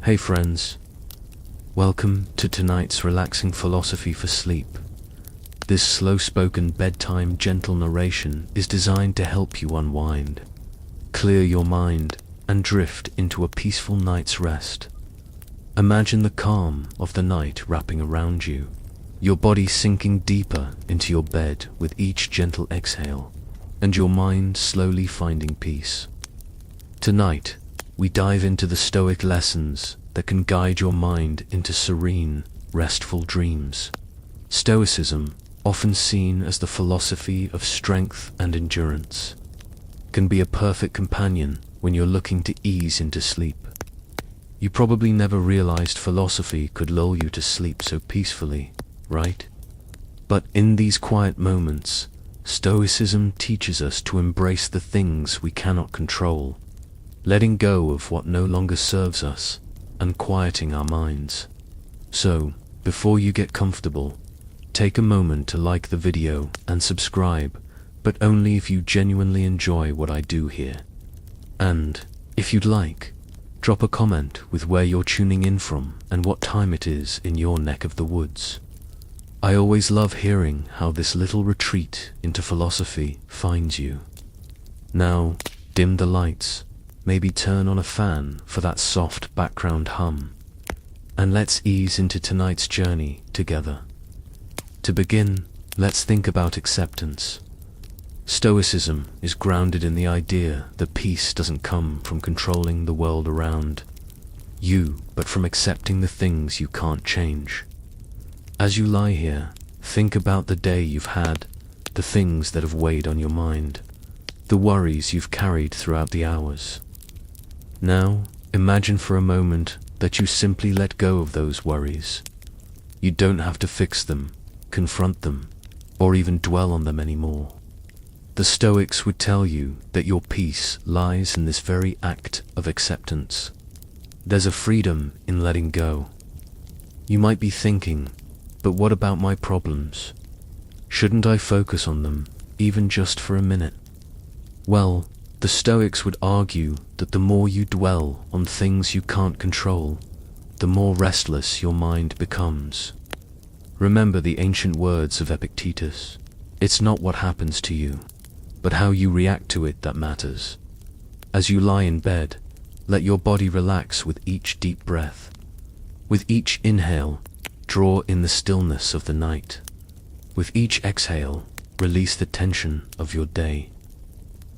Hey friends, welcome to tonight's relaxing philosophy for sleep. This slow-spoken bedtime gentle narration is designed to help you unwind, clear your mind, and drift into a peaceful night's rest. Imagine the calm of the night wrapping around you, your body sinking deeper into your bed with each gentle exhale, and your mind slowly finding peace. Tonight, we dive into the Stoic lessons that can guide your mind into serene, restful dreams. Stoicism, often seen as the philosophy of strength and endurance, can be a perfect companion when you're looking to ease into sleep. You probably never realized philosophy could lull you to sleep so peacefully, right? But in these quiet moments, Stoicism teaches us to embrace the things we cannot control, letting go of what no longer serves us, and quieting our minds. So, before you get comfortable, take a moment to like the video and subscribe, but only if you genuinely enjoy what I do here. And, if you'd like, drop a comment with where you're tuning in from and what time it is in your neck of the woods. I always love hearing how this little retreat into philosophy finds you. Now, dim the lights, maybe turn on a fan for that soft background hum, and let's ease into tonight's journey together. To begin, let's think about acceptance. Stoicism is grounded in the idea that peace doesn't come from controlling the world around you, but from accepting the things you can't change. As you lie here, think about the day you've had, the things that have weighed on your mind, the worries you've carried throughout the hours. Now, imagine for a moment that you simply let go of those worries. You don't have to fix them, confront them, or even dwell on them anymore. The Stoics would tell you that your peace lies in this very act of acceptance. There's a freedom in letting go. You might be thinking, but what about my problems? Shouldn't I focus on them, even just for a minute? Well, the Stoics would argue that the more you dwell on things you can't control, the more restless your mind becomes. Remember the ancient words of Epictetus: it's not what happens to you, but how you react to it that matters. As you lie in bed, let your body relax with each deep breath. With each inhale, draw in the stillness of the night. With each exhale, release the tension of your day.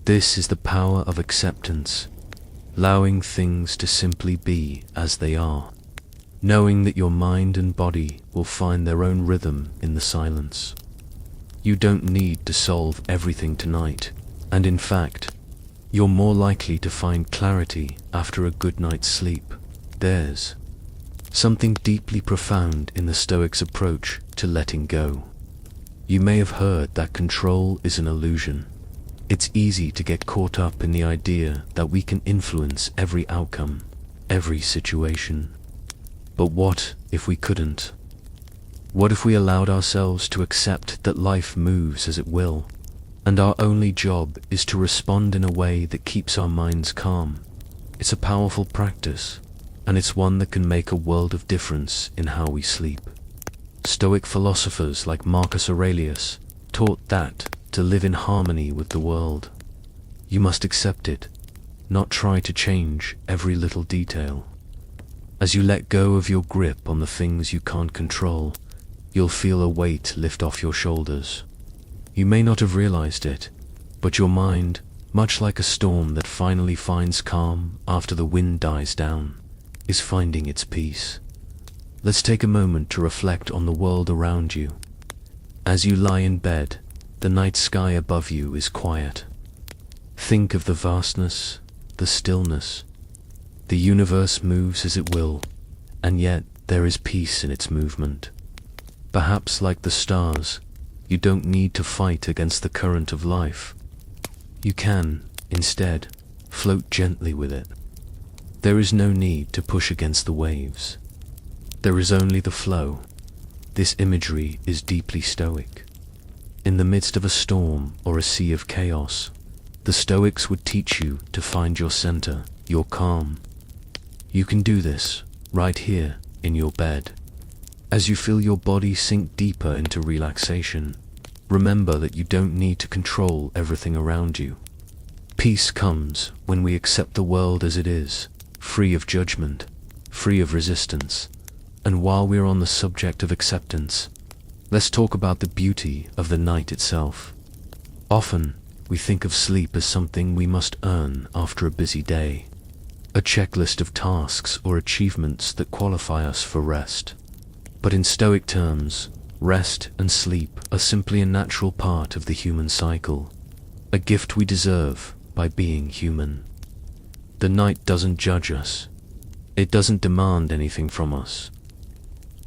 This is the power of acceptance, allowing things to simply be as they are, knowing that your mind and body will find their own rhythm in the silence. You don't need to solve everything tonight, and in fact, you're more likely to find clarity after a good night's sleep. There's something deeply profound in the Stoics' approach to letting go. You may have heard that control is an illusion. It's easy to get caught up in the idea that we can influence every outcome, every situation. But what if we couldn't? What if we allowed ourselves to accept that life moves as it will, and our only job is to respond in a way that keeps our minds calm? It's a powerful practice, and it's one that can make a world of difference in how we sleep. Stoic philosophers like Marcus Aurelius taught that to live in harmony with the world, you must accept it, not try to change every little detail. As you let go of your grip on the things you can't control, you'll feel a weight lift off your shoulders. You may not have realized it, but your mind, much like a storm that finally finds calm after the wind dies down, is finding its peace. Let's take a moment to reflect on the world around you. As you lie in bed, the night sky above you is quiet. Think of the vastness, the stillness. The universe moves as it will, and yet there is peace in its movement. Perhaps like the stars, you don't need to fight against the current of life. You can, instead, float gently with it. There is no need to push against the waves. There is only the flow. This imagery is deeply Stoic. In the midst of a storm or a sea of chaos, the Stoics would teach you to find your center, your calm. You can do this right here in your bed. As you feel your body sink deeper into relaxation, remember that you don't need to control everything around you. Peace comes when we accept the world as it is, free of judgment, free of resistance. And while we're on the subject of acceptance, let's talk about the beauty of the night itself. Often, we think of sleep as something we must earn after a busy day, a checklist of tasks or achievements that qualify us for rest. But in Stoic terms, rest and sleep are simply a natural part of the human cycle, a gift we deserve by being human. The night doesn't judge us. It doesn't demand anything from us.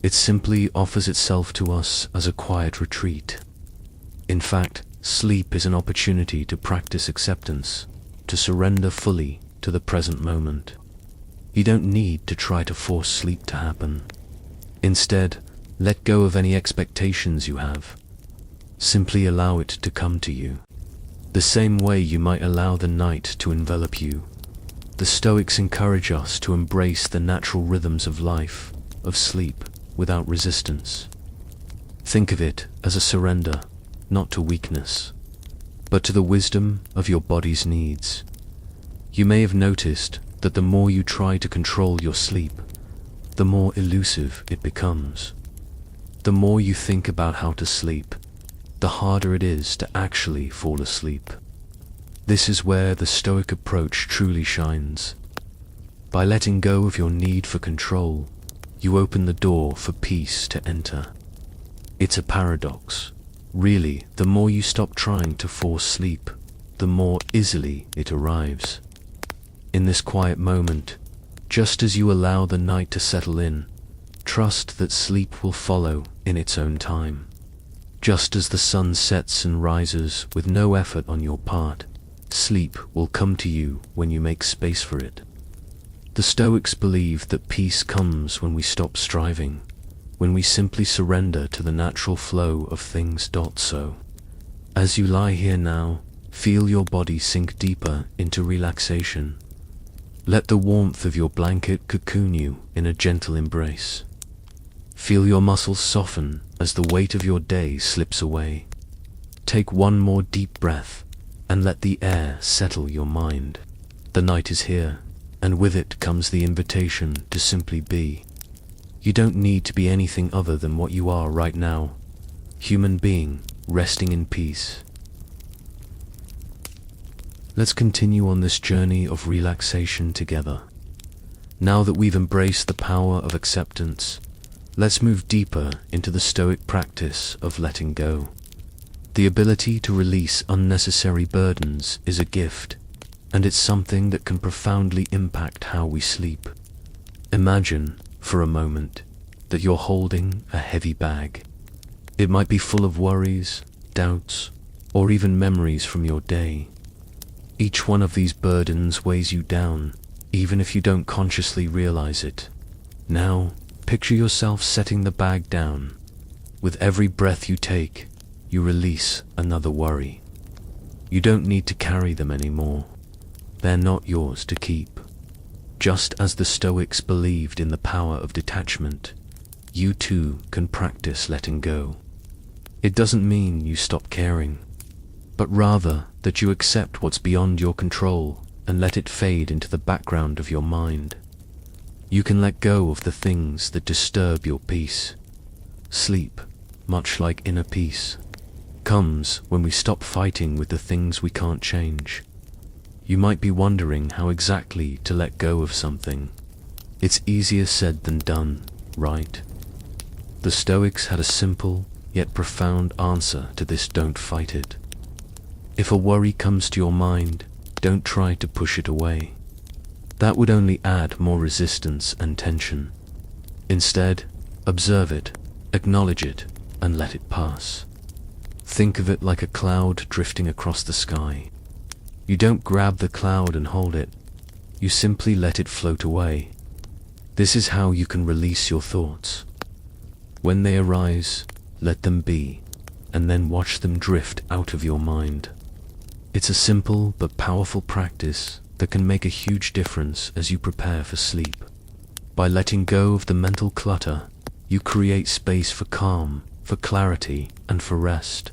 It simply offers itself to us as a quiet retreat. In fact, sleep is an opportunity to practice acceptance, to surrender fully to the present moment. You don't need to try to force sleep to happen. Instead, let go of any expectations you have. Simply allow it to come to you. The same way you might allow the night to envelop you. The Stoics encourage us to embrace the natural rhythms of life, of sleep, without resistance. Think of it as a surrender, not to weakness, but to the wisdom of your body's needs. You may have noticed that the more you try to control your sleep, the more elusive it becomes. The more you think about how to sleep, the harder it is to actually fall asleep. This is where the Stoic approach truly shines. By letting go of your need for control, you open the door for peace to enter. It's a paradox. Really, the more you stop trying to force sleep, the more easily it arrives. In this quiet moment, just as you allow the night to settle in, trust that sleep will follow in its own time. Just as the sun sets and rises with no effort on your part, sleep will come to you when you make space for it. The Stoics believe that peace comes when we stop striving, when we simply surrender to the natural flow of things. So, as you lie here now, feel your body sink deeper into relaxation. Let the warmth of your blanket cocoon you in a gentle embrace. Feel your muscles soften as the weight of your day slips away. Take one more deep breath and let the air settle your mind. The night is here, and with it comes the invitation to simply be. You don't need to be anything other than what you are right now, human being resting in peace. Let's continue on this journey of relaxation together. Now that we've embraced the power of acceptance, let's move deeper into the Stoic practice of letting go. The ability to release unnecessary burdens is a gift, and it's something that can profoundly impact how we sleep. Imagine, for a moment, that you're holding a heavy bag. It might be full of worries, doubts, or even memories from your day. Each one of these burdens weighs you down, even if you don't consciously realize it. Now, picture yourself setting the bag down. With every breath you take, you release another worry. You don't need to carry them anymore. They're not yours to keep. Just as the Stoics believed in the power of detachment, you too can practice letting go. It doesn't mean you stop caring, but rather that you accept what's beyond your control and let it fade into the background of your mind. You can let go of the things that disturb your peace. Sleep, much like inner peace, comes when we stop fighting with the things we can't change. You might be wondering how exactly to let go of something. It's easier said than done, right? The Stoics had a simple yet profound answer to this: don't fight it. If a worry comes to your mind, don't try to push it away. That would only add more resistance and tension. Instead, observe it, acknowledge it, and let it pass. Think of it like a cloud drifting across the sky. You don't grab the cloud and hold it. You simply let it float away. This is how you can release your thoughts. When they arise, let them be, and then watch them drift out of your mind. It's a simple but powerful practice that can make a huge difference as you prepare for sleep. By letting go of the mental clutter, you create space for calm, for clarity, and for rest.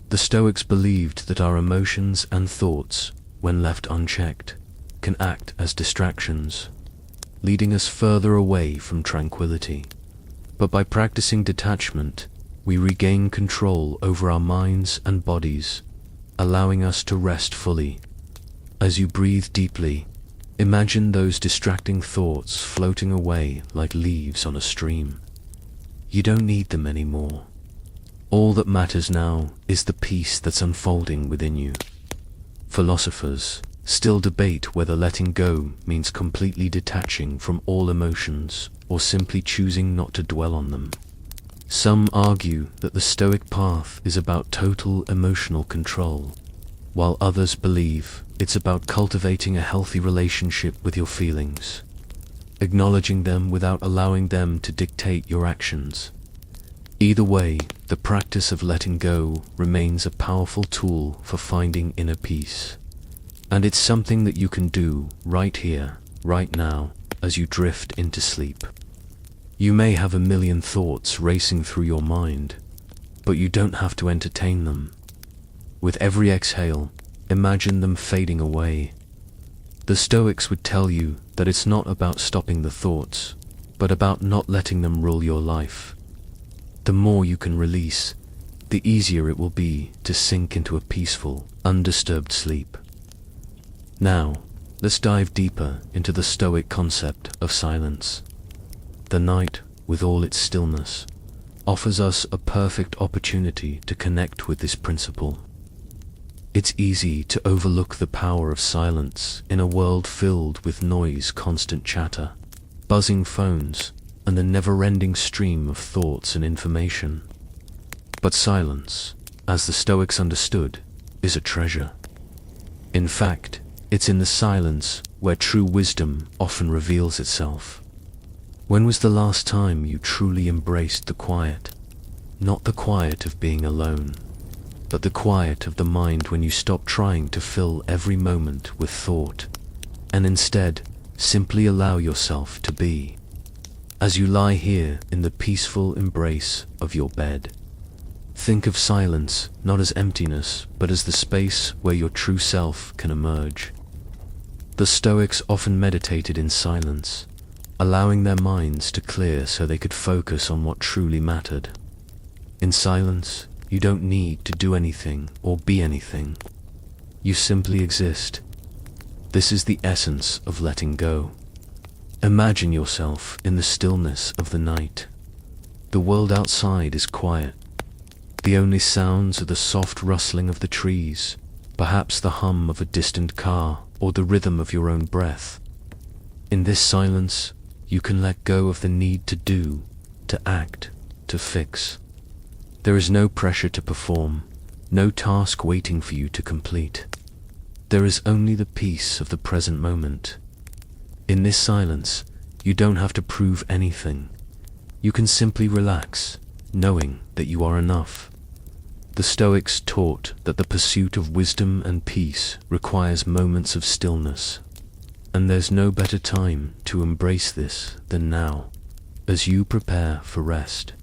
The Stoics believed that our emotions and thoughts, when left unchecked, can act as distractions, leading us further away from tranquility. But by practicing detachment, we regain control over our minds and bodies, allowing us to rest fully. As you breathe deeply, imagine those distracting thoughts floating away like leaves on a stream. You don't need them anymore. All that matters now is the peace that's unfolding within you. Philosophers still debate whether letting go means completely detaching from all emotions or simply choosing not to dwell on them. Some argue that the Stoic path is about total emotional control, while others believe it's about cultivating a healthy relationship with your feelings, acknowledging them without allowing them to dictate your actions. Either way, the practice of letting go remains a powerful tool for finding inner peace. And it's something that you can do right here, right now, as you drift into sleep. You may have a million thoughts racing through your mind, but you don't have to entertain them. With every exhale, imagine them fading away. The Stoics would tell you that it's not about stopping the thoughts, but about not letting them rule your life. The more you can release, the easier it will be to sink into a peaceful, undisturbed sleep. Now, let's dive deeper into the Stoic concept of silence. The night, with all its stillness, offers us a perfect opportunity to connect with this principle. It's easy to overlook the power of silence in a world filled with noise, constant chatter, buzzing phones, and the never-ending stream of thoughts and information. But silence, as the Stoics understood, is a treasure. In fact, it's in the silence where true wisdom often reveals itself. When was the last time you truly embraced the quiet? Not the quiet of being alone, but the quiet of the mind when you stop trying to fill every moment with thought, and instead simply allow yourself to be. As you lie here in the peaceful embrace of your bed, think of silence not as emptiness, but as the space where your true self can emerge. The Stoics often meditated in silence, allowing their minds to clear so they could focus on what truly mattered. In silence, you don't need to do anything or be anything. You simply exist. This is the essence of letting go. Imagine yourself in the stillness of the night. The world outside is quiet. The only sounds are the soft rustling of the trees, perhaps the hum of a distant car, or the rhythm of your own breath. In this silence, you can let go of the need to do, to act, to fix. There is no pressure to perform, no task waiting for you to complete. There is only the peace of the present moment. In this silence, you don't have to prove anything. You can simply relax, knowing that you are enough. The Stoics taught that the pursuit of wisdom and peace requires moments of stillness, and there's no better time to embrace this than now, as you prepare for rest.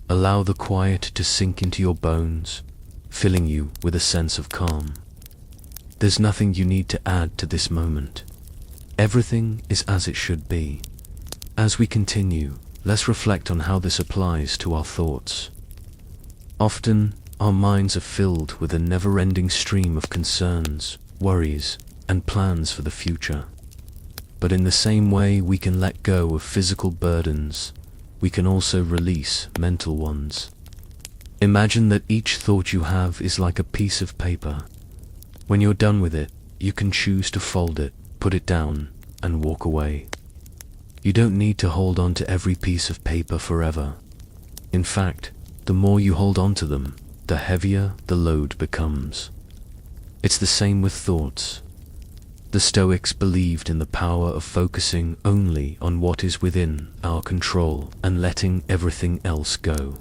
Allow the quiet to sink into your bones, filling you with a sense of calm. There's nothing you need to add to this moment. Everything is as it should be. As we continue, let's reflect on how this applies to our thoughts. Often, our minds are filled with a never-ending stream of concerns, worries, and plans for the future. But in the same way we can let go of physical burdens, we can also release mental ones. Imagine that each thought you have is like a piece of paper. When you're done with it, you can choose to fold it, put it down, and walk away. You don't need to hold on to every piece of paper forever. In fact, the more you hold on to them, the heavier the load becomes. It's the same with thoughts. The Stoics believed in the power of focusing only on what is within our control and letting everything else go.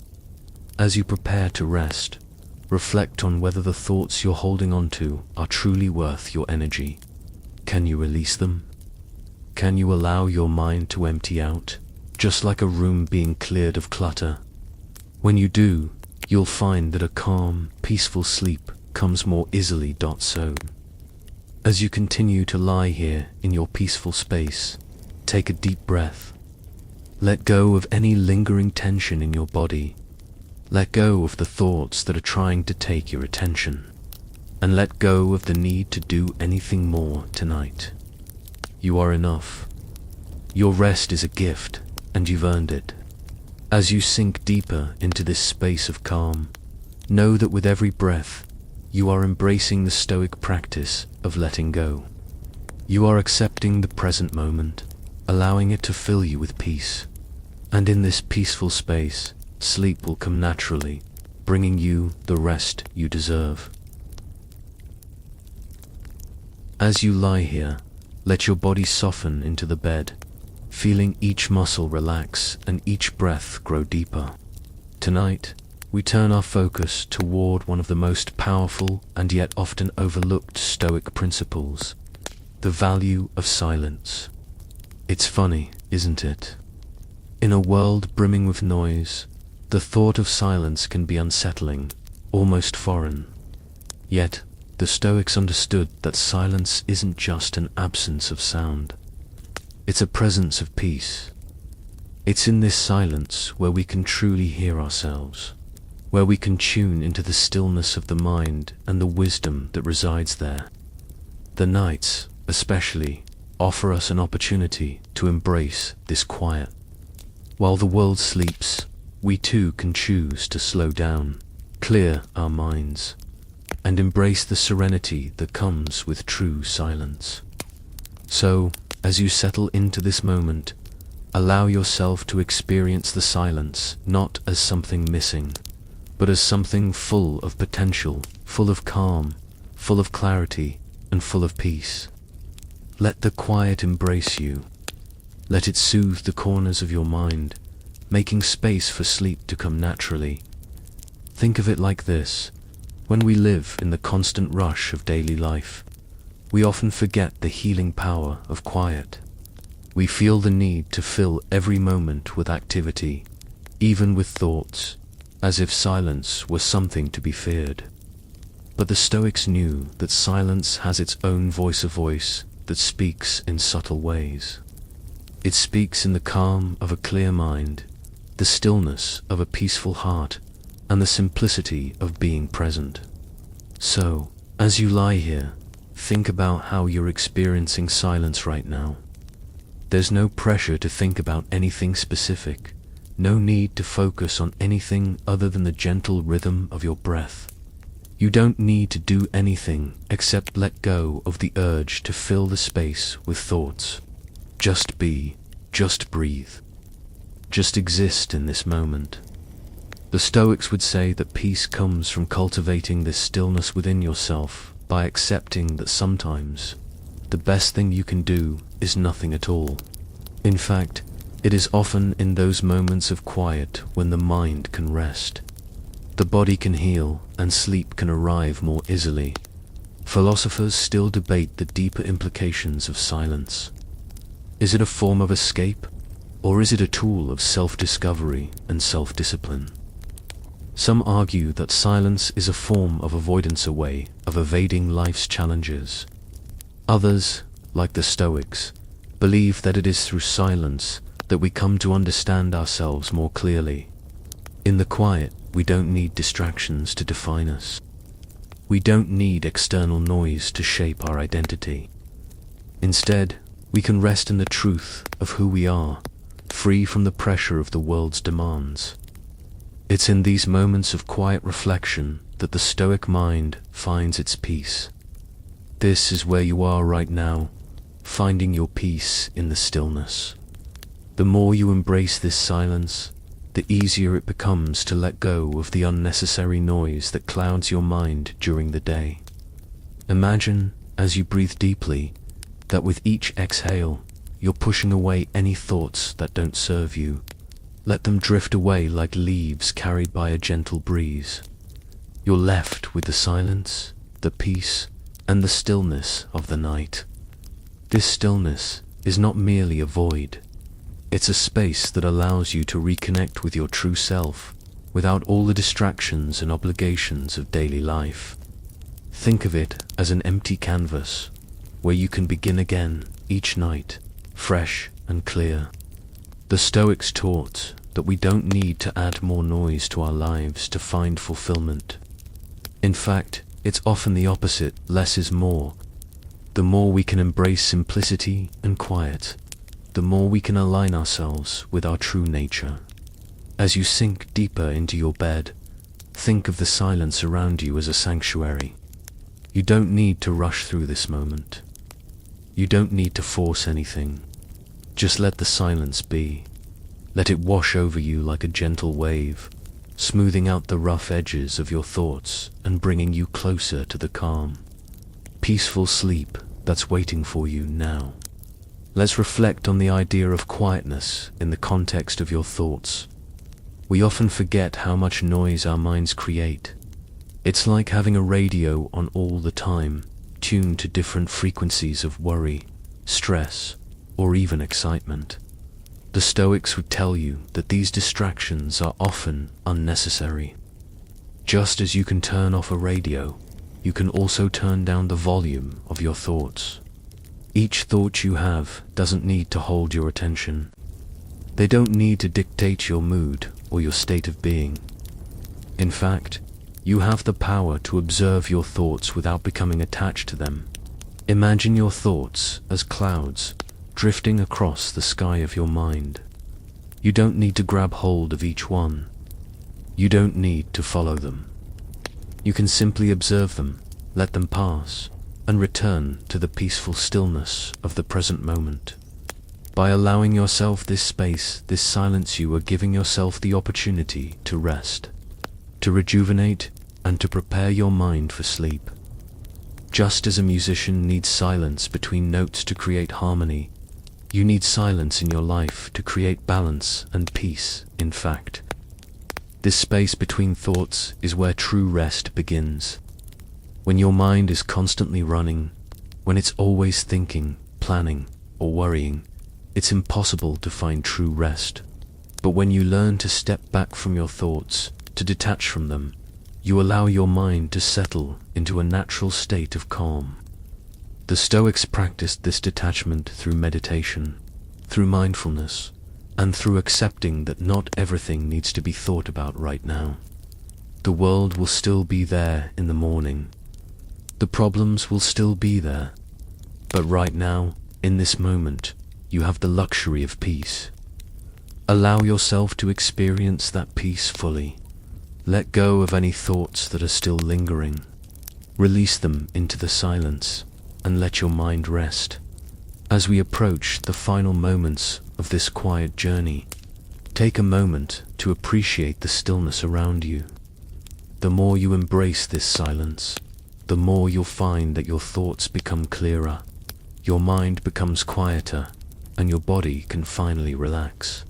As you prepare to rest, reflect on whether the thoughts you're holding on to are truly worth your energy. Can you release them? Can you allow your mind to empty out, just like a room being cleared of clutter? When you do, you'll find that a calm, peaceful sleep comes more easily. So, as you continue to lie here in your peaceful space, take a deep breath. Let go of any lingering tension in your body. Let go of the thoughts that are trying to take your attention. And let go of the need to do anything more tonight. You are enough. Your rest is a gift, and you've earned it. As you sink deeper into this space of calm, know that with every breath, you are embracing the Stoic practice of letting go. You are accepting the present moment, allowing it to fill you with peace. And in this peaceful space, sleep will come naturally, bringing you the rest you deserve. As you lie here, let your body soften into the bed, feeling each muscle relax and each breath grow deeper. Tonight, we turn our focus toward one of the most powerful and yet often overlooked Stoic principles, the value of silence. It's funny, isn't it? In a world brimming with noise, the thought of silence can be unsettling, almost foreign. Yet, the Stoics understood that silence isn't just an absence of sound. It's a presence of peace. It's in this silence where we can truly hear ourselves, where we can tune into the stillness of the mind and the wisdom that resides there. The nights, especially, offer us an opportunity to embrace this quiet. While the world sleeps, we too can choose to slow down, clear our minds, and embrace the serenity that comes with true silence. So, as you settle into this moment, allow yourself to experience the silence not as something missing, but as something full of potential, full of calm, full of clarity, and full of peace. Let the quiet embrace you. Let it soothe the corners of your mind, making space for sleep to come naturally. Think of it like this. When we live in the constant rush of daily life, we often forget the healing power of quiet. We feel the need to fill every moment with activity, even with thoughts, as if silence were something to be feared. But the Stoics knew that silence has its own voice, a voice that speaks in subtle ways. It speaks in the calm of a clear mind, the stillness of a peaceful heart, and the simplicity of being present. So, as you lie here, think about how you're experiencing silence right now. There's no pressure to think about anything specific, no need to focus on anything other than the gentle rhythm of your breath. You don't need to do anything except let go of the urge to fill the space with thoughts. Just be, just breathe. Just exist in this moment. The Stoics would say that peace comes from cultivating this stillness within yourself by accepting that sometimes the best thing you can do is nothing at all. In fact, it is often in those moments of quiet when the mind can rest. The body can heal and sleep can arrive more easily. Philosophers still debate the deeper implications of silence. Is it a form of escape, or is it a tool of self-discovery and self-discipline? Some argue that silence is a form of avoidance, a way of evading life's challenges. Others, like the Stoics, believe that it is through silence that we come to understand ourselves more clearly. In the quiet, we don't need distractions to define us. We don't need external noise to shape our identity. Instead, we can rest in the truth of who we are, free from the pressure of the world's demands. It's in these moments of quiet reflection that the Stoic mind finds its peace. This is where you are right now, finding your peace in the stillness. The more you embrace this silence, the easier it becomes to let go of the unnecessary noise that clouds your mind during the day. Imagine, as you breathe deeply, that with each exhale, you're pushing away any thoughts that don't serve you. Let them drift away like leaves carried by a gentle breeze. You're left with the silence, the peace, and the stillness of the night. This stillness is not merely a void. It's a space that allows you to reconnect with your true self without all the distractions and obligations of daily life. Think of it as an empty canvas where you can begin again each night, fresh and clear. The Stoics taught that we don't need to add more noise to our lives to find fulfillment. In fact, it's often the opposite. Less is more. The more we can embrace simplicity and quiet, the more we can align ourselves with our true nature. As you sink deeper into your bed, think of the silence around you as a sanctuary. You don't need to rush through this moment. You don't need to force anything. Just let the silence be. Let it wash over you like a gentle wave, smoothing out the rough edges of your thoughts and bringing you closer to the calm, peaceful sleep that's waiting for you now. Let's reflect on the idea of quietness in the context of your thoughts. We often forget how much noise our minds create. It's like having a radio on all the time, tuned to different frequencies of worry, stress, or even excitement. The Stoics would tell you that these distractions are often unnecessary. Just as you can turn off a radio, you can also turn down the volume of your thoughts. Each thought you have doesn't need to hold your attention. They don't need to dictate your mood or your state of being. In fact, you have the power to observe your thoughts without becoming attached to them. Imagine your thoughts as clouds drifting across the sky of your mind. You don't need to grab hold of each one. You don't need to follow them. You can simply observe them, let them pass, and return to the peaceful stillness of the present moment. By allowing yourself this space, this silence, you are giving yourself the opportunity to rest, to rejuvenate, and to prepare your mind for sleep. Just as a musician needs silence between notes to create harmony, you need silence in your life to create balance and peace. In fact, this space between thoughts is where true rest begins. When your mind is constantly running, when it's always thinking, planning, or worrying, it's impossible to find true rest. But when you learn to step back from your thoughts, to detach from them, you allow your mind to settle into a natural state of calm. The Stoics practiced this detachment through meditation, through mindfulness, and through accepting that not everything needs to be thought about right now. The world will still be there in the morning. The problems will still be there. But right now, in this moment, you have the luxury of peace. Allow yourself to experience that peace fully. Let go of any thoughts that are still lingering. Release them into the silence and let your mind rest. As we approach the final moments of this quiet journey, take a moment to appreciate the stillness around you. The more you embrace this silence, the more you'll find that your thoughts become clearer, your mind becomes quieter, and your body can finally relax.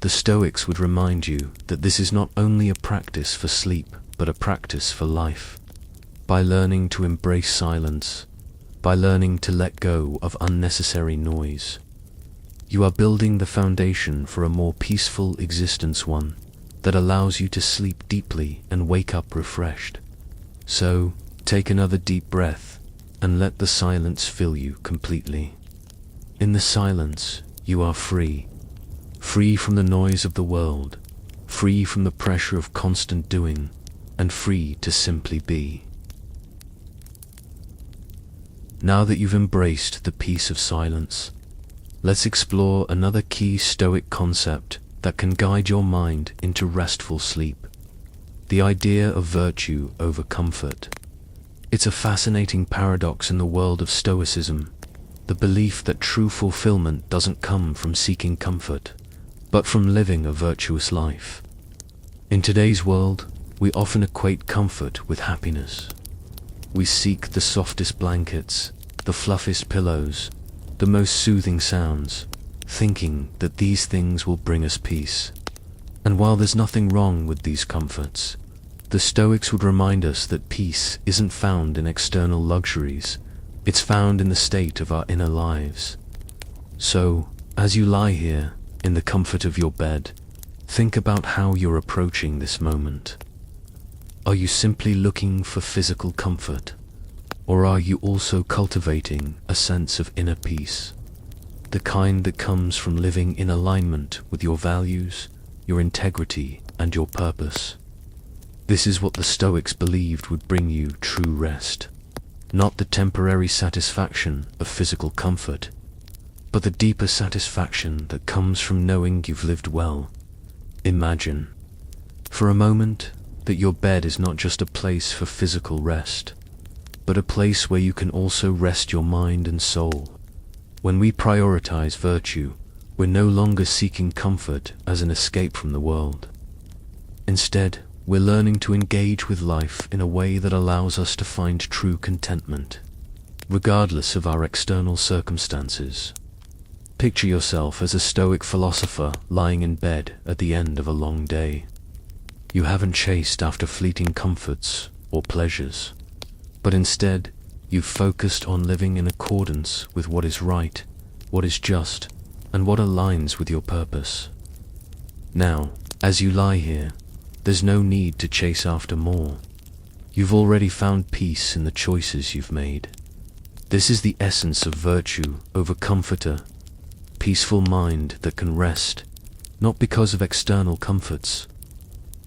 The Stoics would remind you that this is not only a practice for sleep, but a practice for life. By learning to embrace silence, by learning to let go of unnecessary noise, you are building the foundation for a more peaceful existence, one that allows you to sleep deeply and wake up refreshed. So, take another deep breath and let the silence fill you completely. In the silence, you are free. Free from the noise of the world, free from the pressure of constant doing, and free to simply be. Now that you've embraced the peace of silence, let's explore another key Stoic concept that can guide your mind into restful sleep: the idea of virtue over comfort. It's a fascinating paradox in the world of Stoicism, the belief that true fulfillment doesn't come from seeking comfort, but from living a virtuous life. In today's world, we often equate comfort with happiness. We seek the softest blankets, the fluffiest pillows, the most soothing sounds, thinking that these things will bring us peace. And while there's nothing wrong with these comforts, the Stoics would remind us that peace isn't found in external luxuries, it's found in the state of our inner lives. So, as you lie here, in the comfort of your bed, think about how you're approaching this moment. Are you simply looking for physical comfort? Or are you also cultivating a sense of inner peace? The kind that comes from living in alignment with your values, your integrity, and your purpose. This is what the Stoics believed would bring you true rest. Not the temporary satisfaction of physical comfort, but the deeper satisfaction that comes from knowing you've lived well. Imagine, for a moment, that your bed is not just a place for physical rest, but a place where you can also rest your mind and soul. When we prioritize virtue, we're no longer seeking comfort as an escape from the world. Instead, we're learning to engage with life in a way that allows us to find true contentment, regardless of our external circumstances. Picture yourself as a Stoic philosopher lying in bed at the end of a long day. You haven't chased after fleeting comforts or pleasures, but instead, you've focused on living in accordance with what is right, what is just, and what aligns with your purpose. Now, as you lie here, there's no need to chase after more. You've already found peace in the choices you've made. This is the essence of virtue over comforter, peaceful mind that can rest, not because of external comforts,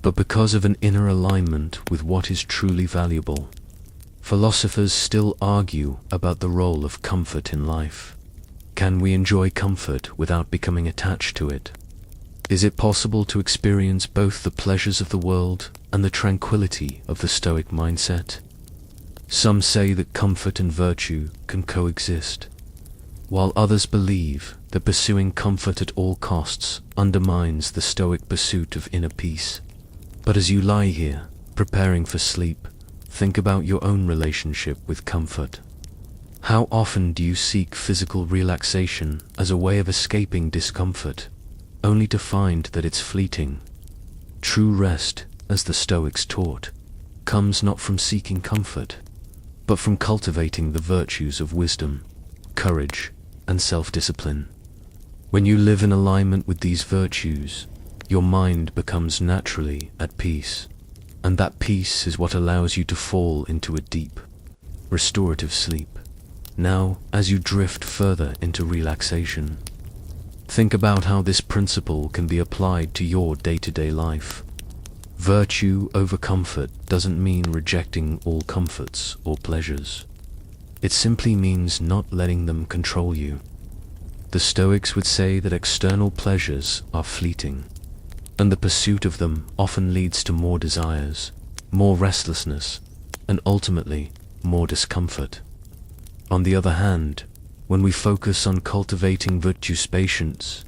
but because of an inner alignment with what is truly valuable. Philosophers still argue about the role of comfort in life. Can we enjoy comfort without becoming attached to it? Is it possible to experience both the pleasures of the world and the tranquility of the Stoic mindset? Some say that comfort and virtue can coexist, while others believe that pursuing comfort at all costs undermines the Stoic pursuit of inner peace. But as you lie here, preparing for sleep, think about your own relationship with comfort. How often do you seek physical relaxation as a way of escaping discomfort, only to find that it's fleeting? True rest, as the Stoics taught, comes not from seeking comfort, but from cultivating the virtues of wisdom, courage, and self-discipline. When you live in alignment with these virtues, your mind becomes naturally at peace, and that peace is what allows you to fall into a deep, restorative sleep. Now, as you drift further into relaxation, think about how this principle can be applied to your day-to-day life. Virtue over comfort doesn't mean rejecting all comforts or pleasures. It simply means not letting them control you. The Stoics would say that external pleasures are fleeting, and the pursuit of them often leads to more desires, more restlessness, and ultimately, more discomfort. On the other hand, when we focus on cultivating virtues, patience,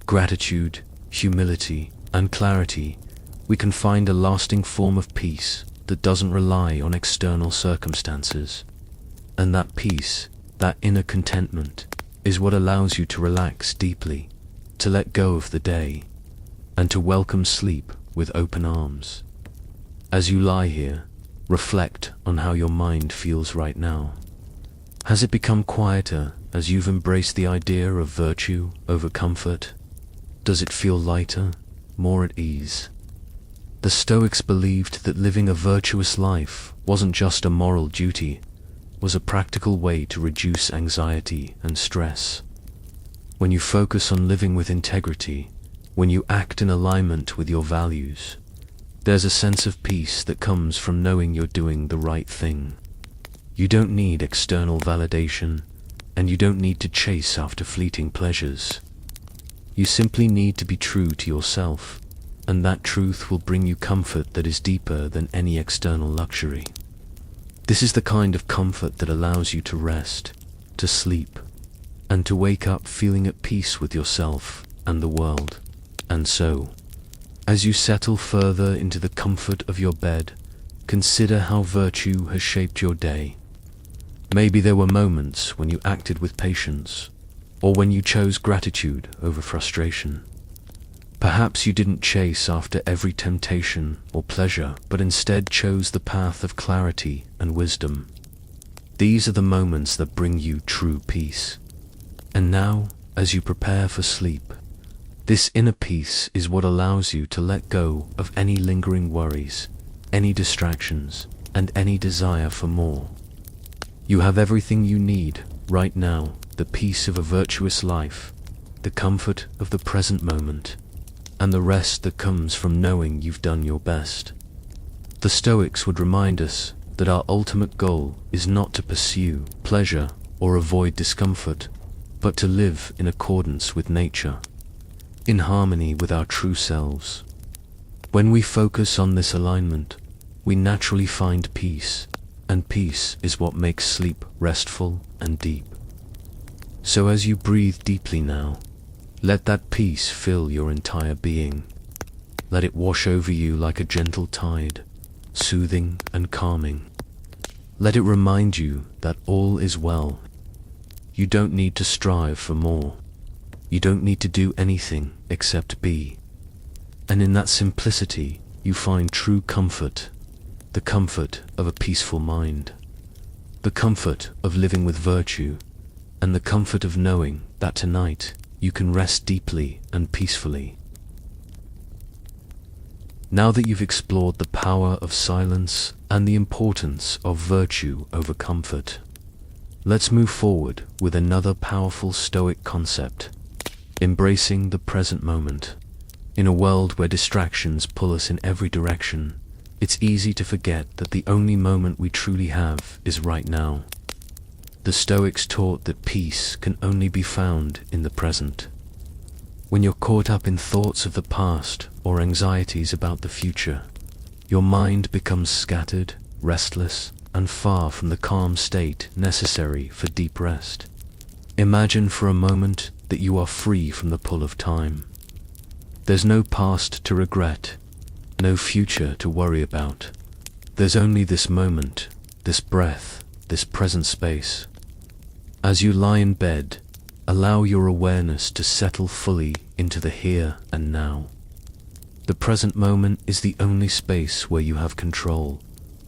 gratitude, humility, and clarity, we can find a lasting form of peace that doesn't rely on external circumstances. And that peace, that inner contentment, is what allows you to relax deeply, to let go of the day, and to welcome sleep with open arms. As you lie here, reflect on how your mind feels right now. Has it become quieter as you've embraced the idea of virtue over comfort? Does it feel lighter, more at ease? The Stoics believed that living a virtuous life wasn't just a moral duty, was a practical way to reduce anxiety and stress. When you focus on living with integrity, when you act in alignment with your values, there's a sense of peace that comes from knowing you're doing the right thing. You don't need external validation, and you don't need to chase after fleeting pleasures. You simply need to be true to yourself, and that truth will bring you comfort that is deeper than any external luxury. This is the kind of comfort that allows you to rest, to sleep, and to wake up feeling at peace with yourself and the world. And so, as you settle further into the comfort of your bed, consider how virtue has shaped your day. Maybe there were moments when you acted with patience, or when you chose gratitude over frustration. Perhaps you didn't chase after every temptation or pleasure, but instead chose the path of clarity and wisdom. These are the moments that bring you true peace. And now, as you prepare for sleep. This inner peace is what allows you to let go of any lingering worries, any distractions, and any desire for more. You have everything you need right now: the peace of a virtuous life, the comfort of the present moment, and the rest that comes from knowing you've done your best. The Stoics would remind us that our ultimate goal is not to pursue pleasure or avoid discomfort, but to live in accordance with nature, in harmony with our true selves. When we focus on this alignment, we naturally find peace, and peace is what makes sleep restful and deep. So as you breathe deeply now, let that peace fill your entire being. Let it wash over you like a gentle tide, soothing and calming. Let it remind you that all is well. You don't need to strive for more. You don't need to do anything except be. And in that simplicity, you find true comfort, the comfort of a peaceful mind, the comfort of living with virtue, and the comfort of knowing that tonight you can rest deeply and peacefully. Now that you've explored the power of silence and the importance of virtue over comfort, let's move forward with another powerful Stoic concept: embracing the present moment. In a world where distractions pull us in every direction, it's easy to forget that the only moment we truly have is right now. The Stoics taught that peace can only be found in the present. When you're caught up in thoughts of the past or anxieties about the future, your mind becomes scattered, restless, and far from the calm state necessary for deep rest. Imagine for a moment that you are free from the pull of time. There's no past to regret, no future to worry about. There's only this moment, this breath, this present space. As you lie in bed, allow your awareness to settle fully into the here and now. The present moment is the only space where you have control,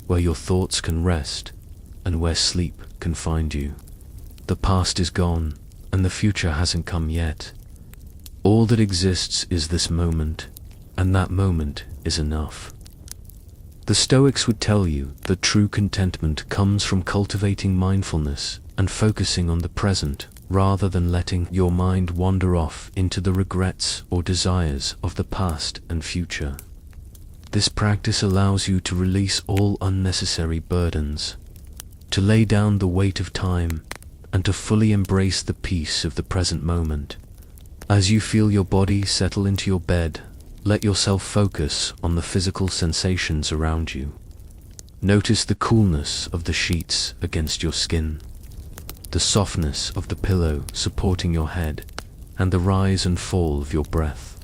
where your thoughts can rest, and where sleep can find you. The past is gone, and the future hasn't come yet. All that exists is this moment, and that moment is enough. The Stoics would tell you that true contentment comes from cultivating mindfulness and focusing on the present, rather than letting your mind wander off into the regrets or desires of the past and future. This practice allows you to release all unnecessary burdens, to lay down the weight of time, and to fully embrace the peace of the present moment. As you feel your body settle into your bed, let yourself focus on the physical sensations around you. Notice the coolness of the sheets against your skin, the softness of the pillow supporting your head, and the rise and fall of your breath.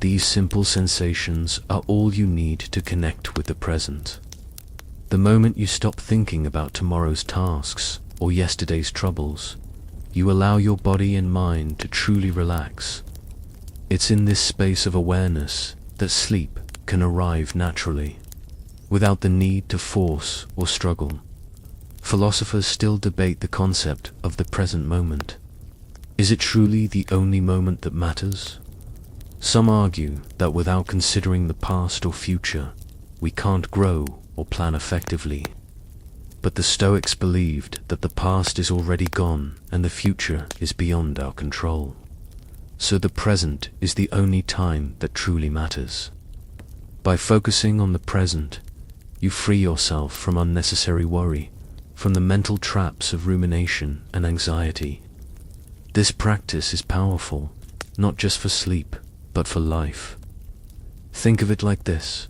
These simple sensations are all you need to connect with the present. The moment you stop thinking about tomorrow's tasks or yesterday's troubles, you allow your body and mind to truly relax. It's in this space of awareness that sleep can arrive naturally, without the need to force or struggle. Philosophers still debate the concept of the present moment. Is it truly the only moment that matters? Some argue that without considering the past or future, we can't grow or plan effectively. But the Stoics believed that the past is already gone and the future is beyond our control. So the present is the only time that truly matters. By focusing on the present, you free yourself from unnecessary worry, from the mental traps of rumination and anxiety. This practice is powerful, not just for sleep, but for life. Think of it like this: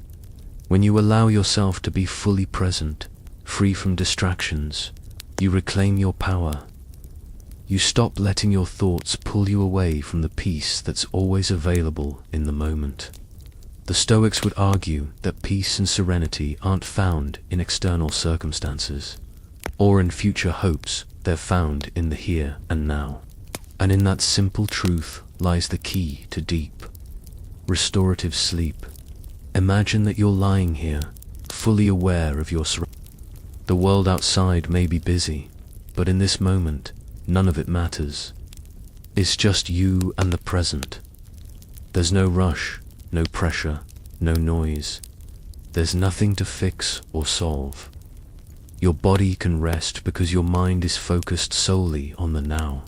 when you allow yourself to be fully present, free from distractions, you reclaim your power. You stop letting your thoughts pull you away from the peace that's always available in the moment. The Stoics would argue that peace and serenity aren't found in external circumstances or in future hopes. They're found in the here and now. And in that simple truth lies the key to deep, restorative sleep. Imagine that you're lying here, fully aware of your surroundings. The world outside may be busy, but in this moment, none of it matters. It's just you and the present. There's no rush, no pressure, no noise. There's nothing to fix or solve. Your body can rest because your mind is focused solely on the now.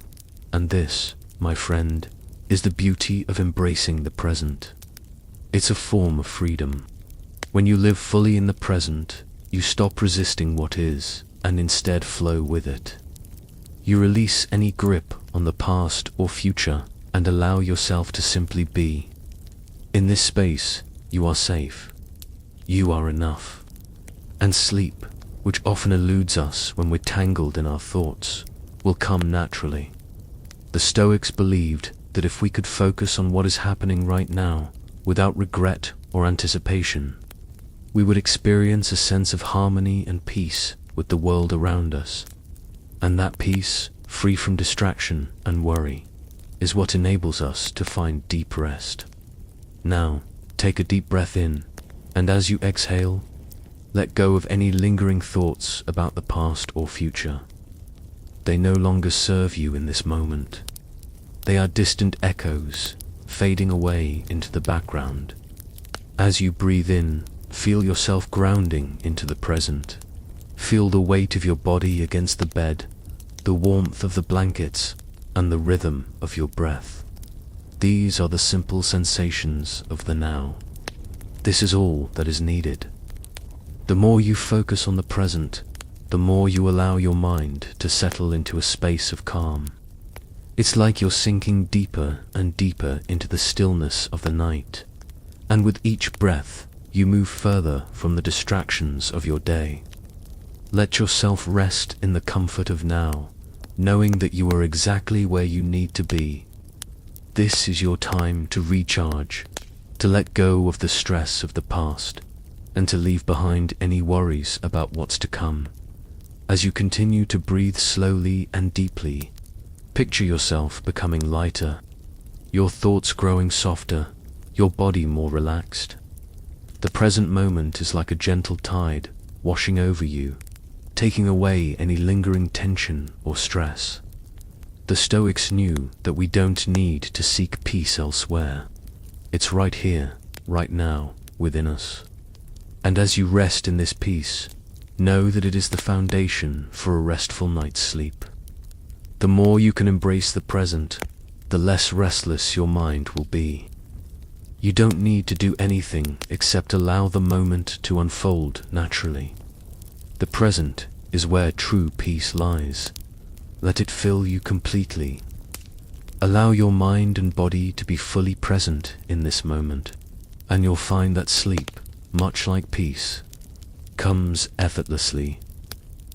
And this, my friend, is the beauty of embracing the present. It's a form of freedom. When you live fully in the present, you stop resisting what is and instead flow with it. You release any grip on the past or future and allow yourself to simply be. In this space, you are safe. You are enough. And sleep, which often eludes us when we're tangled in our thoughts, will come naturally. The Stoics believed that if we could focus on what is happening right now, without regret or anticipation, we would experience a sense of harmony and peace with the world around us. And that peace, free from distraction and worry, is what enables us to find deep rest. Now, take a deep breath in, and as you exhale, let go of any lingering thoughts about the past or future. They no longer serve you in this moment. They are distant echoes, fading away into the background. As you breathe in, feel yourself grounding into the present. Feel the weight of your body against the bed, the warmth of the blankets, and the rhythm of your breath. These are the simple sensations of the now. This is all that is needed. The more you focus on the present, the more you allow your mind to settle into a space of calm. It's like you're sinking deeper and deeper into the stillness of the night, and with each breath, you move further from the distractions of your day. Let yourself rest in the comfort of now, knowing that you are exactly where you need to be. This is your time to recharge, to let go of the stress of the past, and to leave behind any worries about what's to come. As you continue to breathe slowly and deeply, picture yourself becoming lighter, your thoughts growing softer, your body more relaxed. The present moment is like a gentle tide washing over you, taking away any lingering tension or stress. The Stoics knew that we don't need to seek peace elsewhere. It's right here, right now, within us. And as you rest in this peace, know that it is the foundation for a restful night's sleep. The more you can embrace the present, the less restless your mind will be. You don't need to do anything except allow the moment to unfold naturally. The present is where true peace lies. Let it fill you completely. Allow your mind and body to be fully present in this moment, and you'll find that sleep, much like peace, comes effortlessly.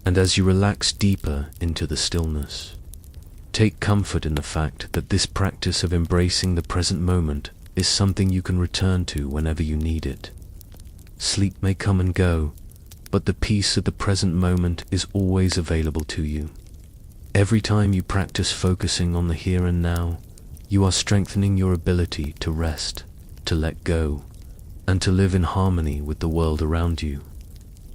And as you relax deeper into the stillness, take comfort in the fact that this practice of embracing the present moment is something you can return to whenever you need it. Sleep may come and go, but the peace of the present moment is always available to you. Every time you practice focusing on the here and now, you are strengthening your ability to rest, to let go, and to live in harmony with the world around you.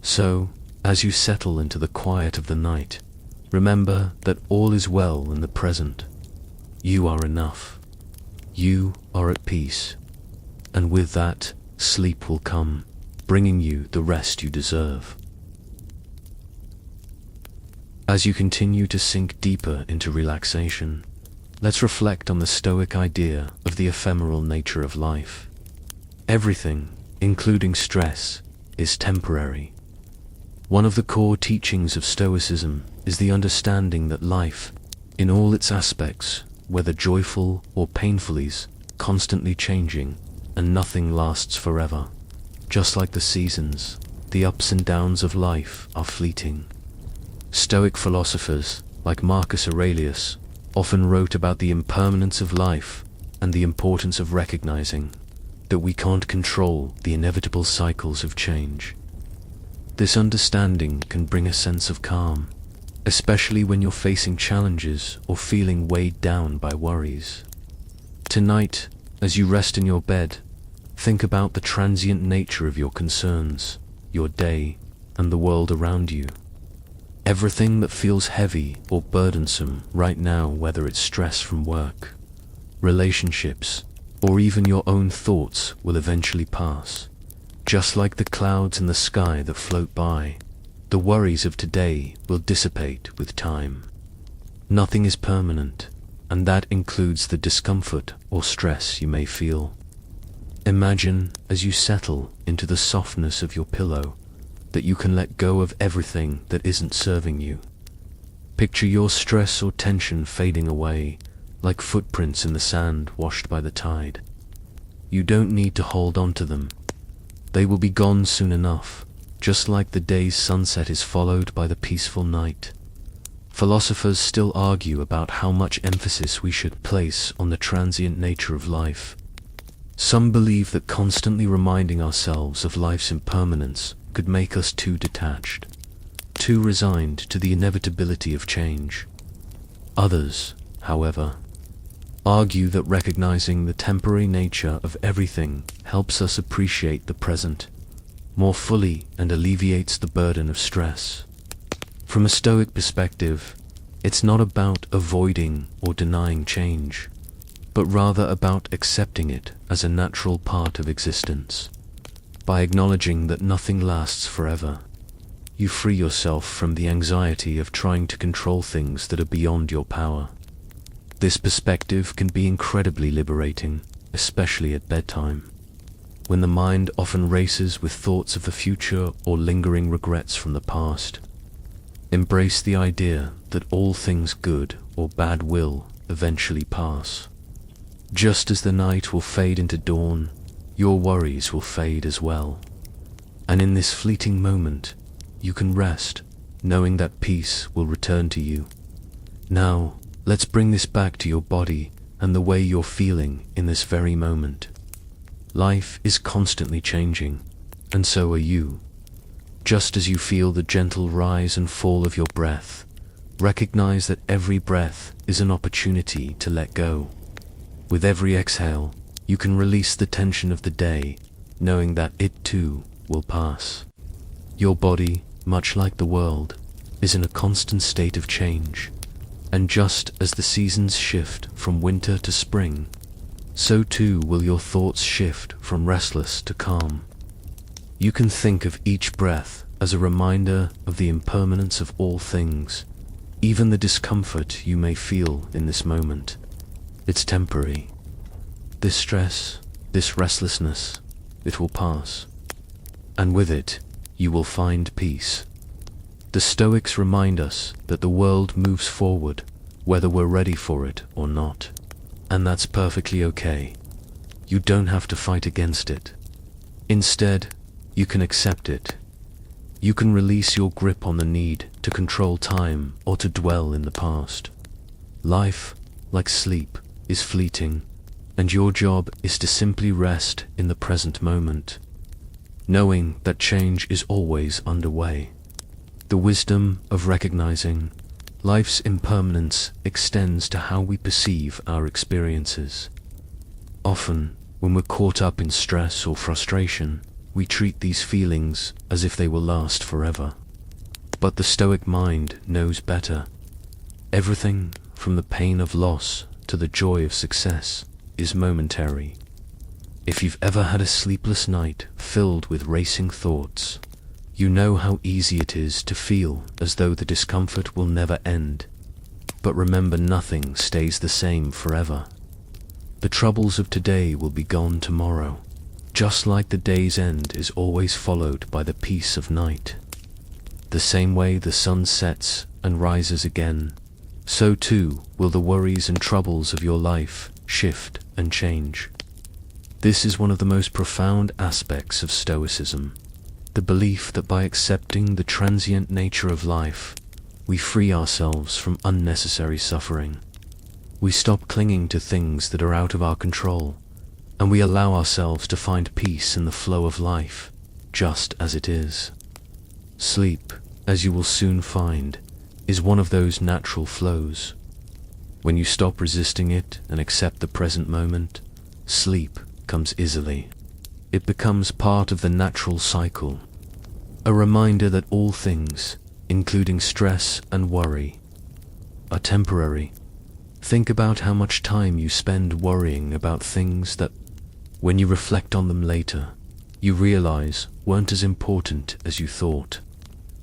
So, as you settle into the quiet of the night, remember that all is well in the present. You are enough. You are at peace. And with that, sleep will come, bringing you the rest you deserve. As you continue to sink deeper into relaxation, let's reflect on the Stoic idea of the ephemeral nature of life. Everything, including stress, is temporary. One of the core teachings of Stoicism is the understanding that life, in all its aspects, whether joyful or painful, is constantly changing, and nothing lasts forever. Just like the seasons, the ups and downs of life are fleeting. Stoic philosophers, like Marcus Aurelius, often wrote about the impermanence of life and the importance of recognizing that we can't control the inevitable cycles of change. This understanding can bring a sense of calm, especially when you're facing challenges or feeling weighed down by worries. Tonight, as you rest in your bed, think about the transient nature of your concerns, your day, and the world around you. Everything that feels heavy or burdensome right now, whether it's stress from work, relationships, or even your own thoughts, will eventually pass. Just like the clouds in the sky that float by, the worries of today will dissipate with time. Nothing is permanent, and that includes the discomfort or stress you may feel. Imagine, as you settle into the softness of your pillow, that you can let go of everything that isn't serving you. Picture your stress or tension fading away, like footprints in the sand washed by the tide. You don't need to hold on to them. They will be gone soon enough, just like the day's sunset is followed by the peaceful night. Philosophers still argue about how much emphasis we should place on the transient nature of life. Some believe that constantly reminding ourselves of life's impermanence could make us too detached, too resigned to the inevitability of change. Others, however, argue that recognizing the temporary nature of everything helps us appreciate the present more fully and alleviates the burden of stress. From a Stoic perspective, it's not about avoiding or denying change, but rather about accepting it as a natural part of existence. By acknowledging that nothing lasts forever, you free yourself from the anxiety of trying to control things that are beyond your power. This perspective can be incredibly liberating, especially at bedtime, when the mind often races with thoughts of the future or lingering regrets from the past. Embrace the idea that all things good or bad will eventually pass. Just as the night will fade into dawn, your worries will fade as well. And in this fleeting moment, you can rest, knowing that peace will return to you. Now, let's bring this back to your body and the way you're feeling in this very moment. Life is constantly changing, and so are you. Just as you feel the gentle rise and fall of your breath, recognize that every breath is an opportunity to let go. With every exhale, you can release the tension of the day, knowing that it too will pass. Your body, much like the world, is in a constant state of change, and just as the seasons shift from winter to spring, so too will your thoughts shift from restless to calm. You can think of each breath as a reminder of the impermanence of all things, even the discomfort you may feel in this moment. It's temporary. This stress, this restlessness, it will pass. And with it, you will find peace. The Stoics remind us that the world moves forward, whether we're ready for it or not. And that's perfectly okay. You don't have to fight against it. Instead, you can accept it. You can release your grip on the need to control time or to dwell in the past. Life, like sleep, is fleeting, and your job is to simply rest in the present moment, knowing that change is always underway. The wisdom of recognizing life's impermanence extends to how we perceive our experiences. Often, when we're caught up in stress or frustration, we treat these feelings as if they will last forever. But the Stoic mind knows better. Everything, from the pain of loss to the joy of success, is momentary. If you've ever had a sleepless night filled with racing thoughts, you know how easy it is to feel as though the discomfort will never end. But remember, nothing stays the same forever. The troubles of today will be gone tomorrow, just like the day's end is always followed by the peace of night. The same way the sun sets and rises again, so too will the worries and troubles of your life shift and change. This is one of the most profound aspects of Stoicism, the belief that by accepting the transient nature of life, we free ourselves from unnecessary suffering. We stop clinging to things that are out of our control, and we allow ourselves to find peace in the flow of life, just as it is. Sleep, as you will soon find, is one of those natural flows. When you stop resisting it and accept the present moment, sleep comes easily. It becomes part of the natural cycle, a reminder that all things, including stress and worry, are temporary. Think about how much time you spend worrying about things that, when you reflect on them later, you realize weren't as important as you thought.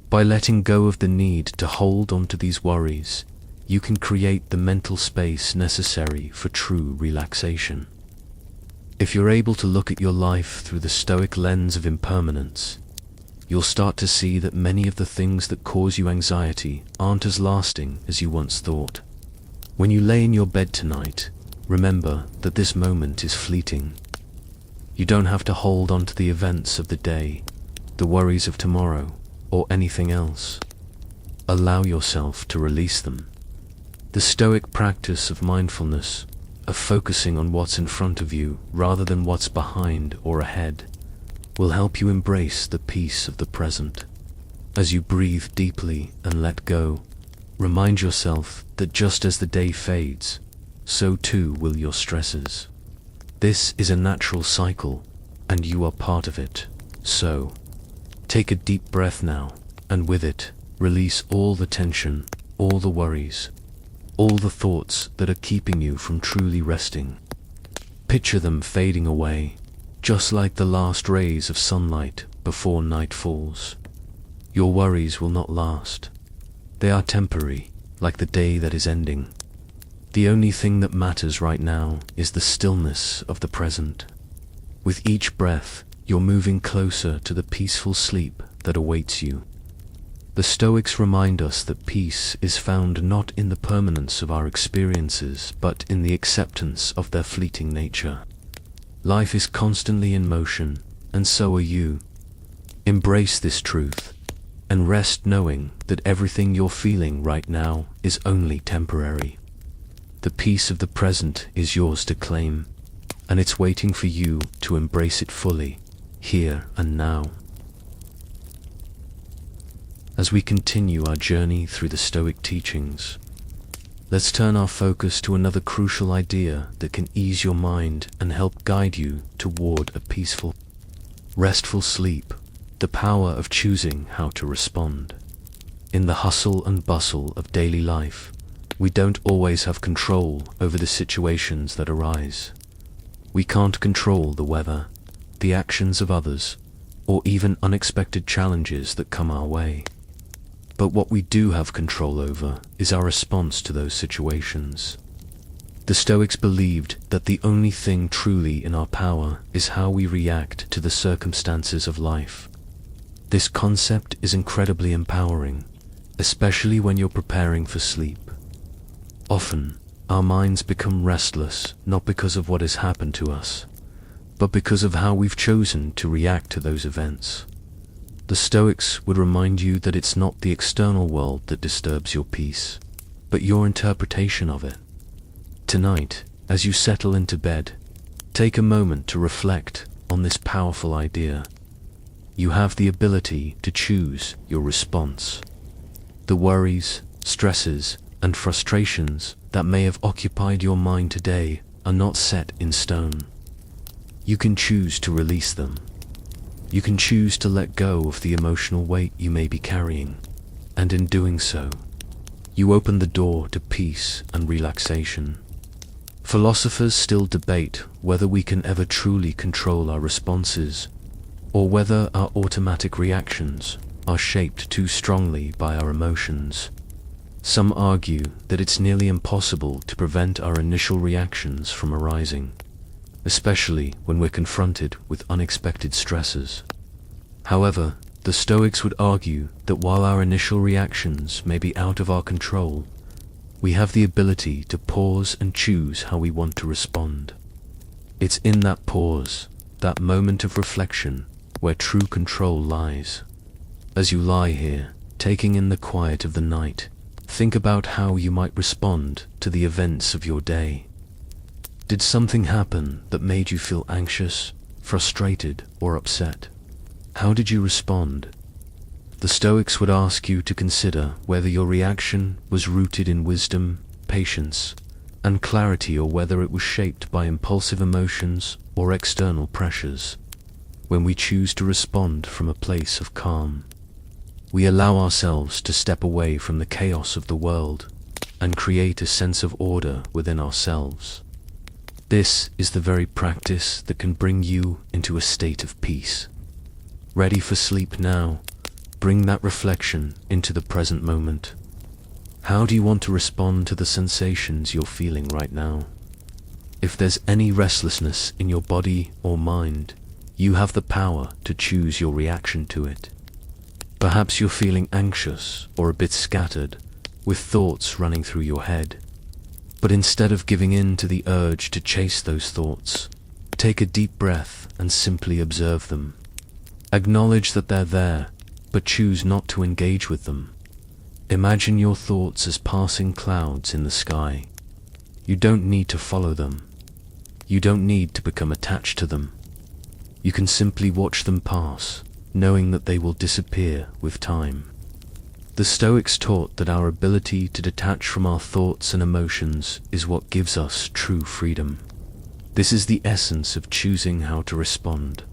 By letting go of the need to hold on to these worries, you can create the mental space necessary for true relaxation. If you're able to look at your life through the Stoic lens of impermanence, you'll start to see that many of the things that cause you anxiety aren't as lasting as you once thought. When you lay in your bed tonight, remember that this moment is fleeting. You don't have to hold on to the events of the day, the worries of tomorrow, or anything else. Allow yourself to release them. The Stoic practice of mindfulness, of focusing on what's in front of you rather than what's behind or ahead, will help you embrace the peace of the present. As you breathe deeply and let go, remind yourself that just as the day fades, so too will your stresses. This is a natural cycle, and you are part of it. So, take a deep breath now, and with it, release all the tension, all the worries, all the thoughts that are keeping you from truly resting. Picture them fading away, just like the last rays of sunlight before night falls. Your worries will not last. They are temporary, like the day that is ending. The only thing that matters right now is the stillness of the present. With each breath, you're moving closer to the peaceful sleep that awaits you. The Stoics remind us that peace is found not in the permanence of our experiences, but in the acceptance of their fleeting nature. Life is constantly in motion, and so are you. Embrace this truth, and rest knowing that everything you're feeling right now is only temporary. The peace of the present is yours to claim, and it's waiting for you to embrace it fully, here and now. As we continue our journey through the Stoic teachings, let's turn our focus to another crucial idea that can ease your mind and help guide you toward a peaceful, restful sleep: the power of choosing how to respond. In the hustle and bustle of daily life, we don't always have control over the situations that arise. We can't control the weather, the actions of others, or even unexpected challenges that come our way. But what we do have control over is our response to those situations. The Stoics believed that the only thing truly in our power is how we react to the circumstances of life. This concept is incredibly empowering, especially when you're preparing for sleep. Often, our minds become restless not because of what has happened to us, but because of how we've chosen to react to those events. The Stoics would remind you that it's not the external world that disturbs your peace, but your interpretation of it. Tonight, as you settle into bed, take a moment to reflect on this powerful idea. You have the ability to choose your response. The worries, stresses, and frustrations that may have occupied your mind today are not set in stone. You can choose to release them. You can choose to let go of the emotional weight you may be carrying, and in doing so, you open the door to peace and relaxation. Philosophers still debate whether we can ever truly control our responses, or whether our automatic reactions are shaped too strongly by our emotions. Some argue that it's nearly impossible to prevent our initial reactions from arising, especially when we're confronted with unexpected stresses. However, the Stoics would argue that while our initial reactions may be out of our control, we have the ability to pause and choose how we want to respond. It's in that pause, that moment of reflection, where true control lies. As you lie here, taking in the quiet of the night, think about how you might respond to the events of your day. Did something happen that made you feel anxious, frustrated, or upset? How did you respond? The Stoics would ask you to consider whether your reaction was rooted in wisdom, patience, and clarity, or whether it was shaped by impulsive emotions or external pressures. When we choose to respond from a place of calm, we allow ourselves to step away from the chaos of the world and create a sense of order within ourselves. This is the very practice that can bring you into a state of peace. Ready for sleep now, bring that reflection into the present moment. How do you want to respond to the sensations you're feeling right now? If there's any restlessness in your body or mind, you have the power to choose your reaction to it. Perhaps you're feeling anxious or a bit scattered, with thoughts running through your head. But instead of giving in to the urge to chase those thoughts, take a deep breath and simply observe them. Acknowledge that they're there, but choose not to engage with them. Imagine your thoughts as passing clouds in the sky. You don't need to follow them. You don't need to become attached to them. You can simply watch them pass, knowing that they will disappear with time. The Stoics taught that our ability to detach from our thoughts and emotions is what gives us true freedom. This is the essence of choosing how to respond,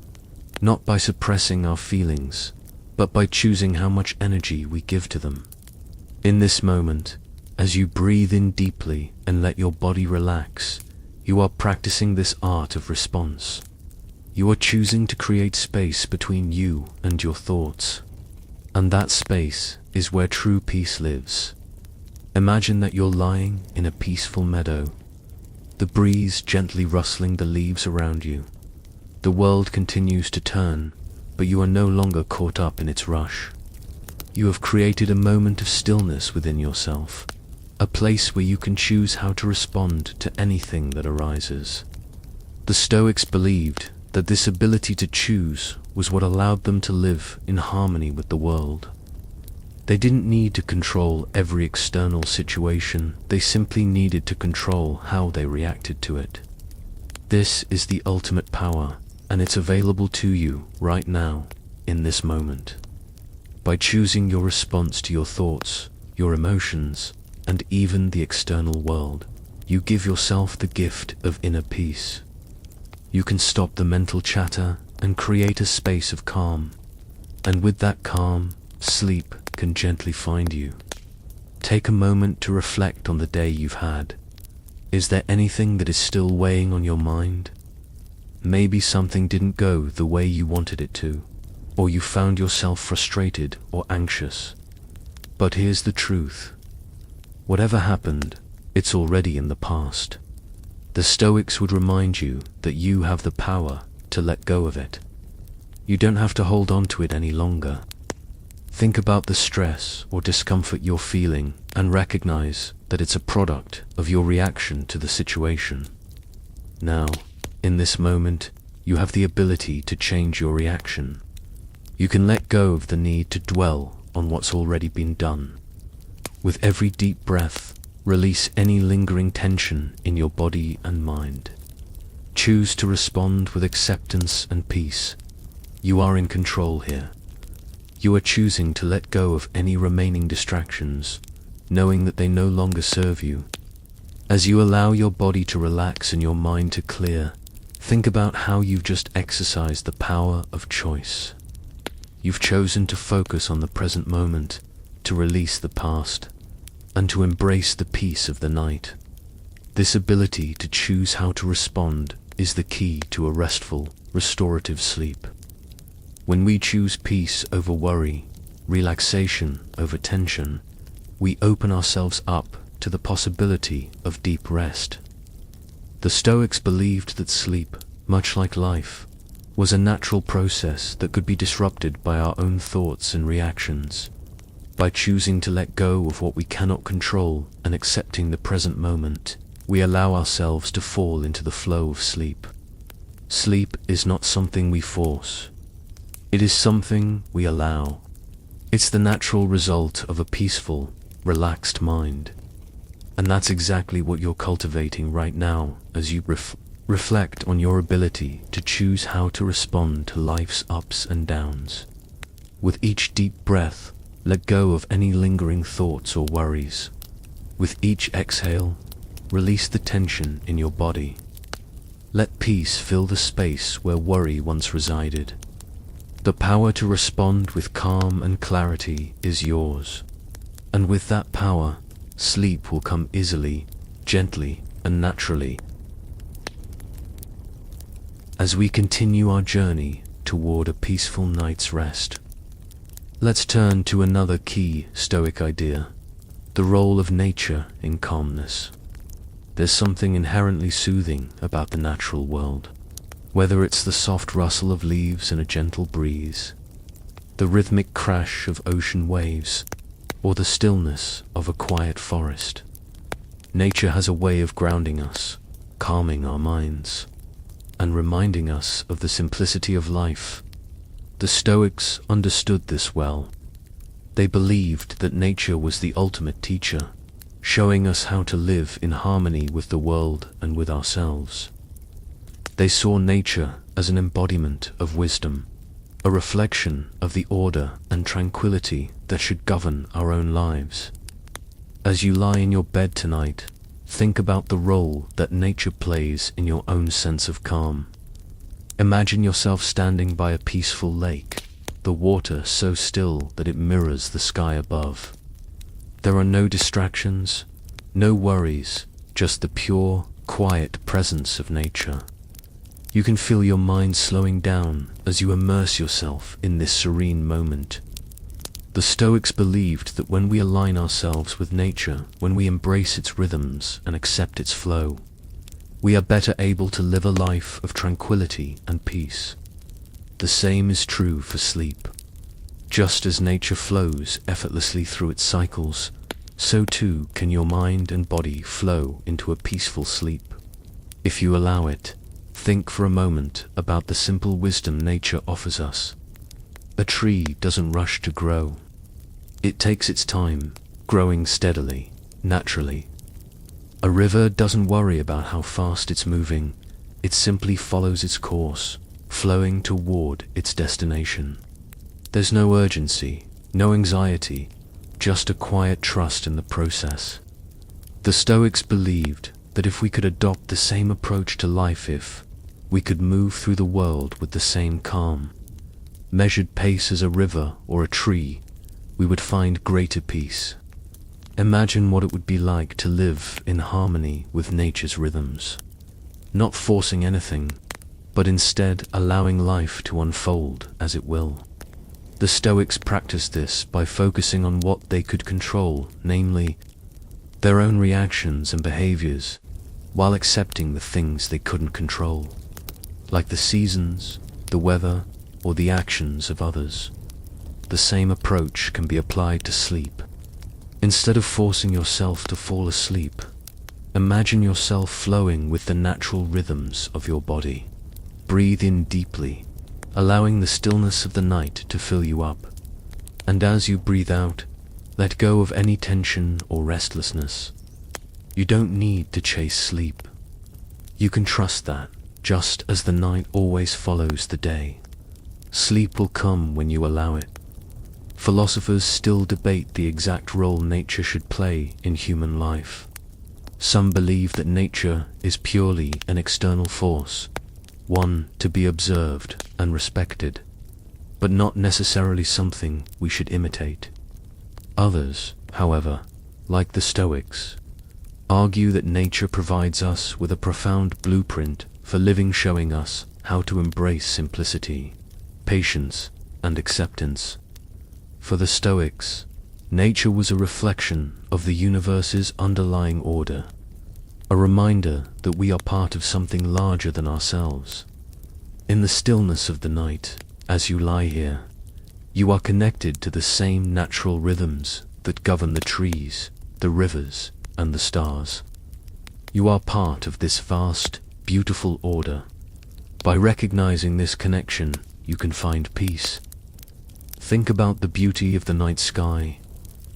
not by suppressing our feelings, but by choosing how much energy we give to them. In this moment, as you breathe in deeply and let your body relax, you are practicing this art of response. You are choosing to create space between you and your thoughts. And that space is where true peace lives. Imagine that you're lying in a peaceful meadow, the breeze gently rustling the leaves around you. The world continues to turn, but you are no longer caught up in its rush. You have created a moment of stillness within yourself, a place where you can choose how to respond to anything that arises. The Stoics believed that this ability to choose was what allowed them to live in harmony with the world. They didn't need to control every external situation, they simply needed to control how they reacted to it. This is the ultimate power, and it's available to you right now, in this moment. By choosing your response to your thoughts, your emotions, and even the external world, you give yourself the gift of inner peace. You can stop the mental chatter and create a space of calm. And with that calm, sleep can gently find you. Take a moment to reflect on the day you've had. Is there anything that is still weighing on your mind? Maybe something didn't go the way you wanted it to, or you found yourself frustrated or anxious. But here's the truth. Whatever happened, it's already in the past. The Stoics would remind you that you have the power to let go of it. You don't have to hold on to it any longer. Think about the stress or discomfort you're feeling and recognize that it's a product of your reaction to the situation. Now, in this moment, you have the ability to change your reaction. You can let go of the need to dwell on what's already been done. With every deep breath, release any lingering tension in your body and mind. Choose to respond with acceptance and peace. You are in control here. You are choosing to let go of any remaining distractions, knowing that they no longer serve you. As you allow your body to relax and your mind to clear, think about how you've just exercised the power of choice. You've chosen to focus on the present moment, to release the past, and to embrace the peace of the night. This ability to choose how to respond is the key to a restful, restorative sleep. When we choose peace over worry, relaxation over tension, we open ourselves up to the possibility of deep rest. The Stoics believed that sleep, much like life, was a natural process that could be disrupted by our own thoughts and reactions. By choosing to let go of what we cannot control and accepting the present moment, we allow ourselves to fall into the flow of sleep. Sleep is not something we force. It is something we allow. It's the natural result of a peaceful, relaxed mind. And that's exactly what you're cultivating right now as you reflect on your ability to choose how to respond to life's ups and downs. With each deep breath, let go of any lingering thoughts or worries. With each exhale, release the tension in your body. Let peace fill the space where worry once resided. The power to respond with calm and clarity is yours. And with that power, sleep will come easily, gently, and naturally. As we continue our journey toward a peaceful night's rest, let's turn to another key Stoic idea, the role of nature in calmness. There's something inherently soothing about the natural world, whether it's the soft rustle of leaves in a gentle breeze, the rhythmic crash of ocean waves, or the stillness of a quiet forest. Nature has a way of grounding us, calming our minds, and reminding us of the simplicity of life. The Stoics understood this well. They believed that nature was the ultimate teacher, showing us how to live in harmony with the world and with ourselves. They saw nature as an embodiment of wisdom, a reflection of the order and tranquility that should govern our own lives. As you lie in your bed tonight, think about the role that nature plays in your own sense of calm. Imagine yourself standing by a peaceful lake, the water so still that it mirrors the sky above. There are no distractions, no worries, just the pure, quiet presence of nature. You can feel your mind slowing down as you immerse yourself in this serene moment. The Stoics believed that when we align ourselves with nature, when we embrace its rhythms and accept its flow, we are better able to live a life of tranquility and peace. The same is true for sleep. Just as nature flows effortlessly through its cycles, so too can your mind and body flow into a peaceful sleep. If you allow it, think for a moment about the simple wisdom nature offers us. A tree doesn't rush to grow. It takes its time, growing steadily, naturally. A river doesn't worry about how fast it's moving. It simply follows its course, flowing toward its destination. There's no urgency, no anxiety, just a quiet trust in the process. The Stoics believed that if we could adopt the same approach to life, if we could move through the world with the same calm, measured pace as a river or a tree, we would find greater peace. Imagine what it would be like to live in harmony with nature's rhythms, not forcing anything, but instead allowing life to unfold as it will. The Stoics practiced this by focusing on what they could control, namely, their own reactions and behaviors, while accepting the things they couldn't control, like the seasons, the weather, or the actions of others. The same approach can be applied to sleep. Instead of forcing yourself to fall asleep, imagine yourself flowing with the natural rhythms of your body. Breathe in deeply, allowing the stillness of the night to fill you up. And as you breathe out, let go of any tension or restlessness. You don't need to chase sleep. You can trust that, just as the night always follows the day, sleep will come when you allow it. Philosophers still debate the exact role nature should play in human life. Some believe that nature is purely an external force, one to be observed and respected, but not necessarily something we should imitate. Others, however, like the Stoics, argue that nature provides us with a profound blueprint for living, showing us how to embrace simplicity, patience, and acceptance. For the Stoics, nature was a reflection of the universe's underlying order, a reminder that we are part of something larger than ourselves. In the stillness of the night, as you lie here, you are connected to the same natural rhythms that govern the trees, the rivers, and the stars. You are part of this vast, beautiful order. By recognizing this connection, you can find peace. Think about the beauty of the night sky,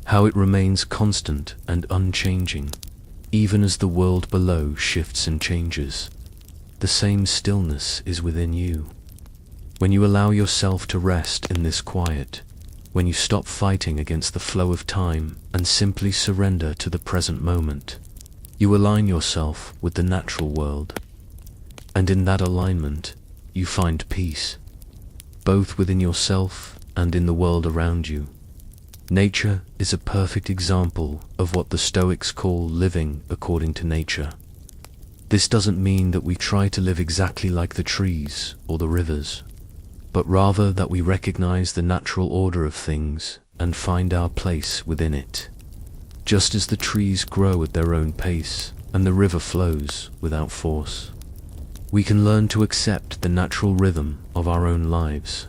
how it remains constant and unchanging, even as the world below shifts and changes. The same stillness is within you. When you allow yourself to rest in this quiet, when you stop fighting against the flow of time and simply surrender to the present moment, you align yourself with the natural world. And in that alignment, you find peace. both within yourself and in the world around you. Nature is a perfect example of what the Stoics call living according to nature. This doesn't mean that we try to live exactly like the trees or the rivers, but rather that we recognize the natural order of things and find our place within it. Just as the trees grow at their own pace and the river flows without force, we can learn to accept the natural rhythm of our own lives.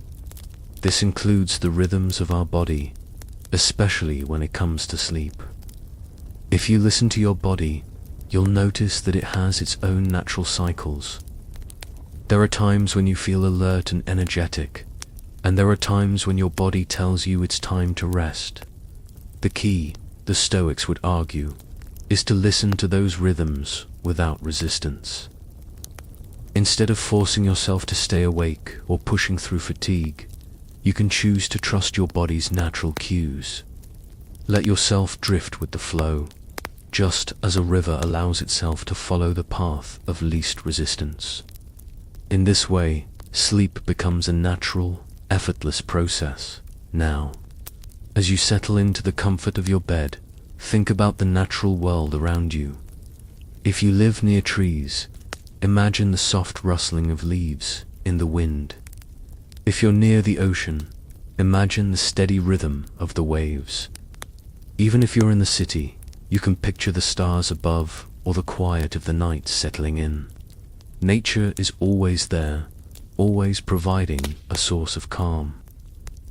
This includes the rhythms of our body, especially when it comes to sleep. If you listen to your body, you'll notice that it has its own natural cycles. There are times when you feel alert and energetic, and there are times when your body tells you it's time to rest. The key, the Stoics would argue, is to listen to those rhythms without resistance. Instead of forcing yourself to stay awake or pushing through fatigue, you can choose to trust your body's natural cues. Let yourself drift with the flow, just as a river allows itself to follow the path of least resistance. In this way, sleep becomes a natural, effortless process. Now, as you settle into the comfort of your bed, think about the natural world around you. If you live near trees, imagine the soft rustling of leaves in the wind. If you're near the ocean, imagine the steady rhythm of the waves. Even if you're in the city, you can picture the stars above or the quiet of the night settling in. Nature is always there, always providing a source of calm.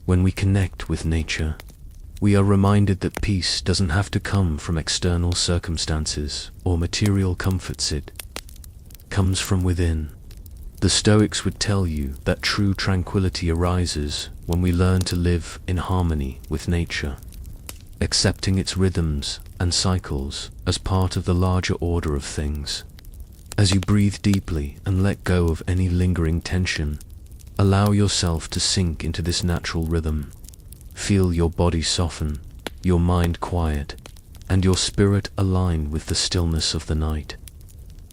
When we connect with nature, we are reminded that peace doesn't have to come from external circumstances or material comforts. It comes from within. The Stoics would tell you that true tranquility arises when we learn to live in harmony with nature, accepting its rhythms and cycles as part of the larger order of things. As you breathe deeply and let go of any lingering tension, allow yourself to sink into this natural rhythm. Feel your body soften, your mind quiet, and your spirit align with the stillness of the night.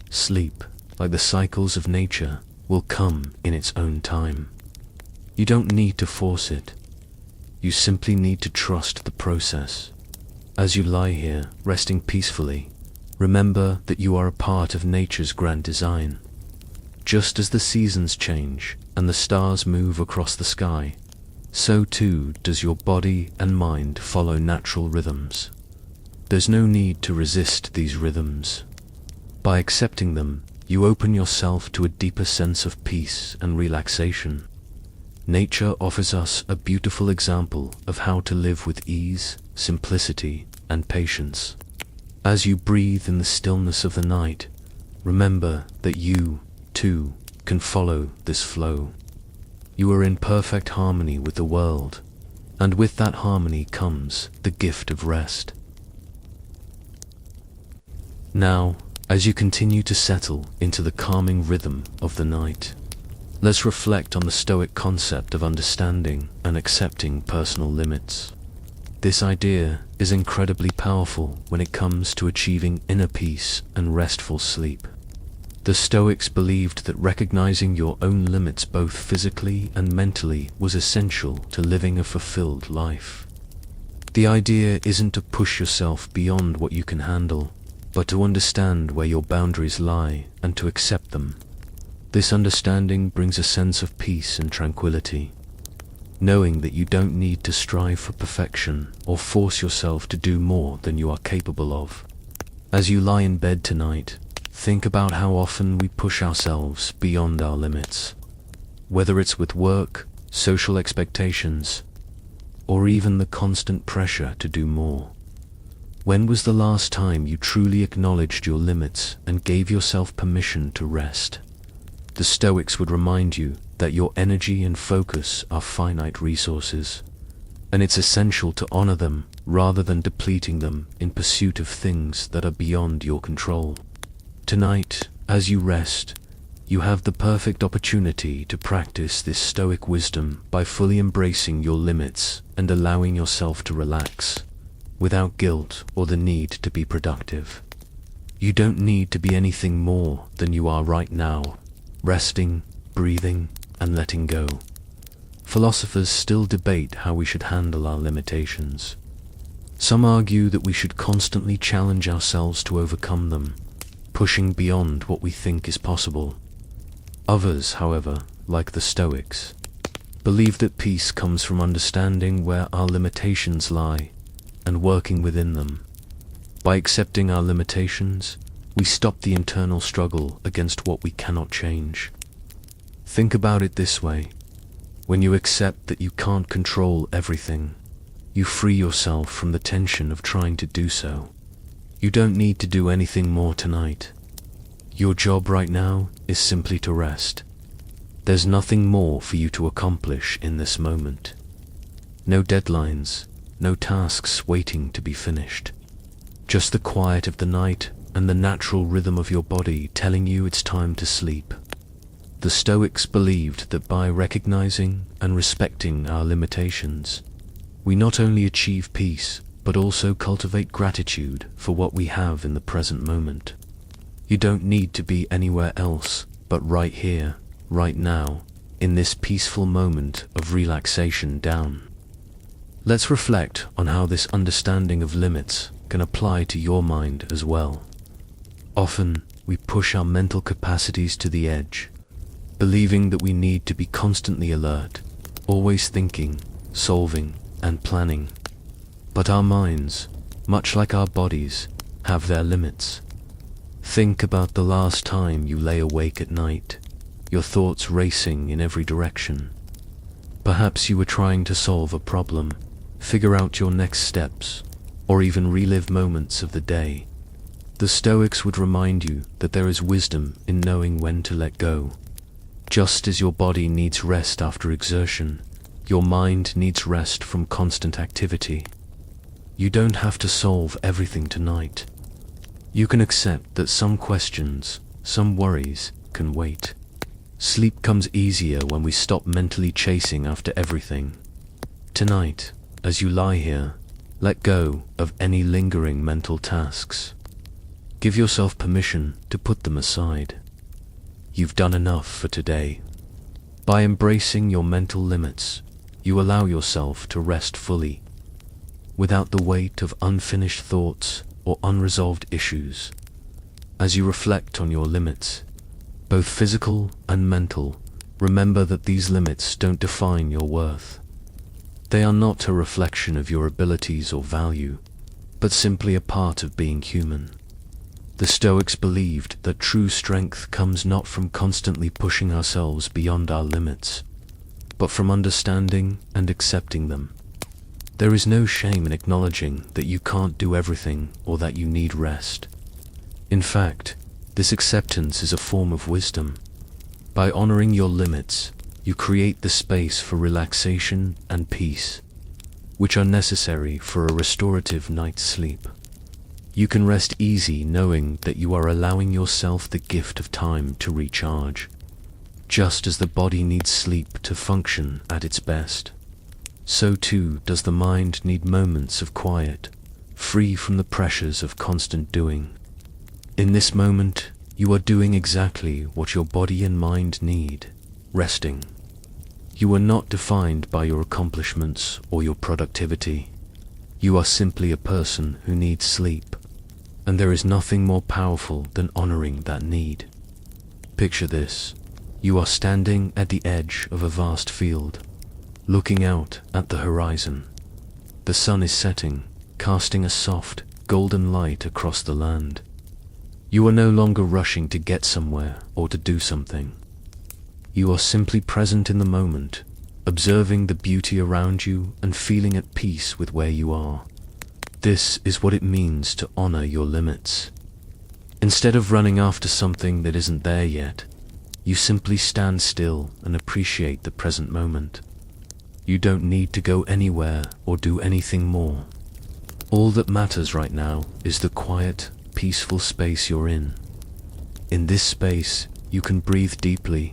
Sleep, like the cycles of nature, will come in its own time. You don't need to force it. You simply need to trust the process. As you lie here, resting peacefully, remember that you are a part of nature's grand design. Just as the seasons change and the stars move across the sky, so too does your body and mind follow natural rhythms. There's no need to resist these rhythms. By accepting them, you open yourself to a deeper sense of peace and relaxation. Nature offers us a beautiful example of how to live with ease, simplicity, and patience. As you breathe in the stillness of the night, remember that you, too, can follow this flow. You are in perfect harmony with the world, and with that harmony comes the gift of rest. Now, as you continue to settle into the calming rhythm of the night, let's reflect on the Stoic concept of understanding and accepting personal limits. This idea is incredibly powerful when it comes to achieving inner peace and restful sleep. The Stoics believed that recognizing your own limits both physically and mentally was essential to living a fulfilled life. The idea isn't to push yourself beyond what you can handle, but to understand where your boundaries lie and to accept them. This understanding brings a sense of peace and tranquility, knowing that you don't need to strive for perfection or force yourself to do more than you are capable of. As you lie in bed tonight, think about how often we push ourselves beyond our limits, whether it's with work, social expectations, or even the constant pressure to do more. When was the last time you truly acknowledged your limits and gave yourself permission to rest? The Stoics would remind you that your energy and focus are finite resources, and it's essential to honor them rather than depleting them in pursuit of things that are beyond your control. Tonight, as you rest, you have the perfect opportunity to practice this Stoic wisdom by fully embracing your limits and allowing yourself to relax, without guilt or the need to be productive. You don't need to be anything more than you are right now, resting, breathing, and letting go. philosophers still debate how we should handle our limitations. Some argue that we should constantly challenge ourselves to overcome them, pushing beyond what we think is possible. Others, however, like the Stoics, believe that peace comes from understanding where our limitations lie and working within them. By accepting our limitations, we stop the internal struggle against what we cannot change. Think about it this way. When you accept that you can't control everything, you free yourself from the tension of trying to do so. You don't need to do anything more tonight. Your job right now is simply to rest. There's nothing more for you to accomplish in this moment. No deadlines, no tasks waiting to be finished. Just the quiet of the night and the natural rhythm of your body telling you it's time to sleep. The Stoics believed that by recognizing and respecting our limitations, we not only achieve peace, but also cultivate gratitude for what we have in the present moment. You don't need to be anywhere else, but right here, right now, in this peaceful moment of relaxation down. Let's reflect on how this understanding of limits can apply to your mind as well. Often, we push our mental capacities to the edge, believing that we need to be constantly alert, always thinking, solving, and planning. But our minds, much like our bodies, have their limits. Think about the last time you lay awake at night, your thoughts racing in every direction. Perhaps you were trying to solve a problem, figure out your next steps, or even relive moments of the day. The Stoics would remind you that there is wisdom in knowing when to let go. Just as your body needs rest after exertion, your mind needs rest from constant activity. You don't have to solve everything tonight. You can accept that some questions, some worries, can wait. Sleep comes easier when we stop mentally chasing after everything. Tonight, as you lie here, let go of any lingering mental tasks. Give yourself permission to put them aside. You've done enough for today. By embracing your mental limits, you allow yourself to rest fully, without the weight of unfinished thoughts or unresolved issues. As you reflect on your limits, both physical and mental, remember that these limits don't define your worth. They are not a reflection of your abilities or value, but simply a part of being human. The Stoics believed that true strength comes not from constantly pushing ourselves beyond our limits, but from understanding and accepting them. There is no shame in acknowledging that you can't do everything or that you need rest. In fact, this acceptance is a form of wisdom. By honoring your limits, you create the space for relaxation and peace, which are necessary for a restorative night's sleep. You can rest easy knowing that you are allowing yourself the gift of time to recharge. Just as the body needs sleep to function at its best, so too does the mind need moments of quiet, free from the pressures of constant doing. In this moment, you are doing exactly what your body and mind need, resting. You are not defined by your accomplishments or your productivity. You are simply a person who needs sleep, and there is nothing more powerful than honoring that need. Picture this. You are standing at the edge of a vast field, looking out at the horizon. The sun is setting, casting a soft, golden light across the land. You are no longer rushing to get somewhere or to do something. You are simply present in the moment, observing the beauty around you and feeling at peace with where you are. This is what it means to honor your limits. Instead of running after something that isn't there yet, you simply stand still and appreciate the present moment. You don't need to go anywhere or do anything more. All that matters right now is the quiet, peaceful space you're in. In this space, you can breathe deeply,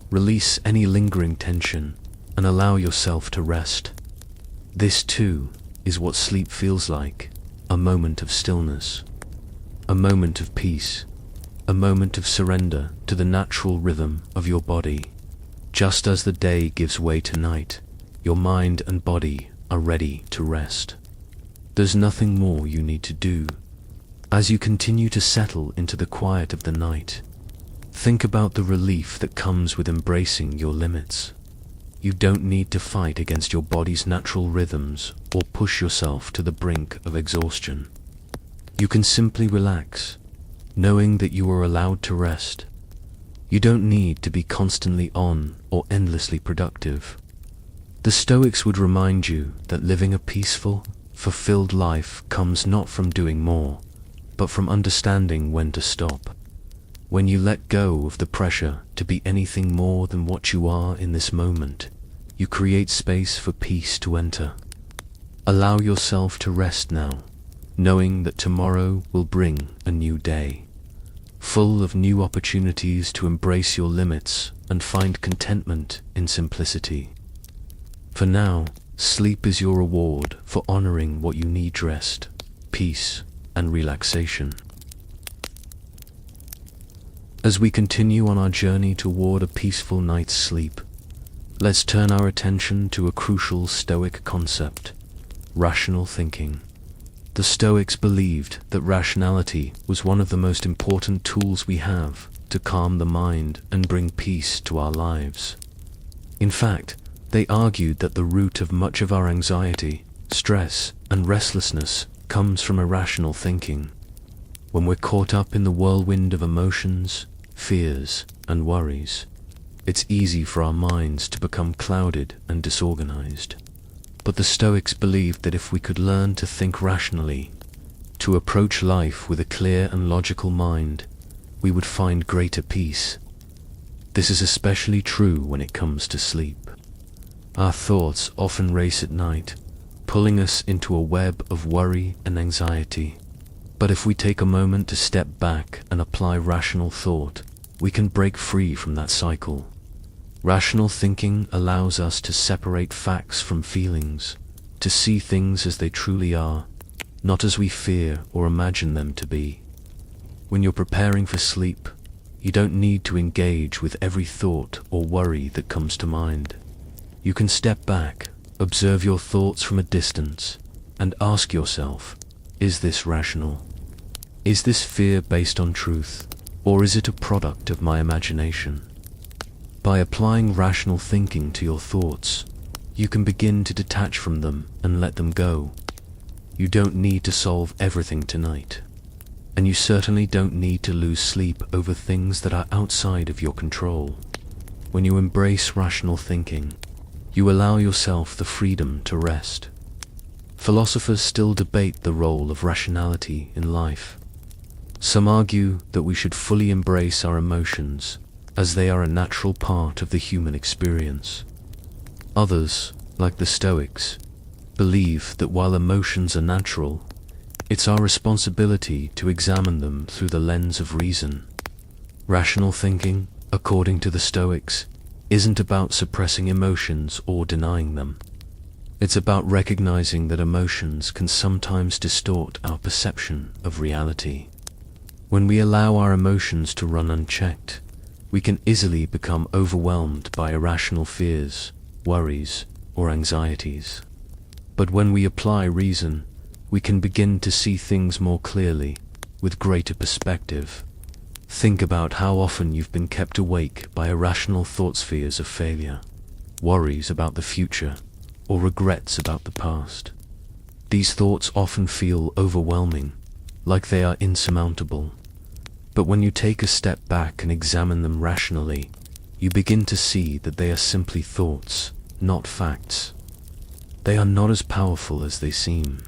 release any lingering tension, and allow yourself to rest. This too is what sleep feels like, a moment of stillness, a moment of peace, a moment of surrender to the natural rhythm of your body. Just as the day gives way to night, your mind and body are ready to rest. There's nothing more you need to do. As you continue to settle into the quiet of the night, think about the relief that comes with embracing your limits. You don't need to fight against your body's natural rhythms or push yourself to the brink of exhaustion. You can simply relax, knowing that you are allowed to rest. You don't need to be constantly on or endlessly productive. The Stoics would remind you that living a peaceful, fulfilled life comes not from doing more, but from understanding when to stop. When you let go of the pressure to be anything more than what you are in this moment, you create space for peace to enter. Allow yourself to rest now, knowing that tomorrow will bring a new day, full of new opportunities to embrace your limits and find contentment in simplicity. For now, sleep is your reward for honoring what you need: rest, peace, and relaxation. As we continue on our journey toward a peaceful night's sleep, let's turn our attention to a crucial Stoic concept: rational thinking. The Stoics believed that rationality was one of the most important tools we have to calm the mind and bring peace to our lives. In fact, they argued that the root of much of our anxiety, stress, and restlessness comes from irrational thinking. When we're caught up in the whirlwind of emotions, fears, and worries, it's easy for our minds to become clouded and disorganized. But the Stoics believed that if we could learn to think rationally, to approach life with a clear and logical mind, we would find greater peace. This is especially true when it comes to sleep. Our thoughts often race at night, pulling us into a web of worry and anxiety. But if we take a moment to step back and apply rational thought, we can break free from that cycle. Rational thinking allows us to separate facts from feelings, to see things as they truly are, not as we fear or imagine them to be. When you're preparing for sleep, you don't need to engage with every thought or worry that comes to mind. You can step back, observe your thoughts from a distance, and ask yourself, is this rational? Is this fear based on truth, or is it a product of my imagination? By applying rational thinking to your thoughts, you can begin to detach from them and let them go. You don't need to solve everything tonight, and you certainly don't need to lose sleep over things that are outside of your control. When you embrace rational thinking, you allow yourself the freedom to rest. Philosophers still debate the role of rationality in life. Some argue that we should fully embrace our emotions, as they are a natural part of the human experience. Others, like the Stoics, believe that while emotions are natural, it's our responsibility to examine them through the lens of reason. Rational thinking, according to the Stoics, isn't about suppressing emotions or denying them. It's about recognizing that emotions can sometimes distort our perception of reality. When we allow our emotions to run unchecked, we can easily become overwhelmed by irrational fears, worries, or anxieties. But when we apply reason, we can begin to see things more clearly, with greater perspective. Think about how often you've been kept awake by irrational thoughts, fears of failure, worries about the future, or regrets about the past. These thoughts often feel overwhelming, like they are insurmountable. But when you take a step back and examine them rationally, you begin to see that they are simply thoughts, not facts. They are not as powerful as they seem.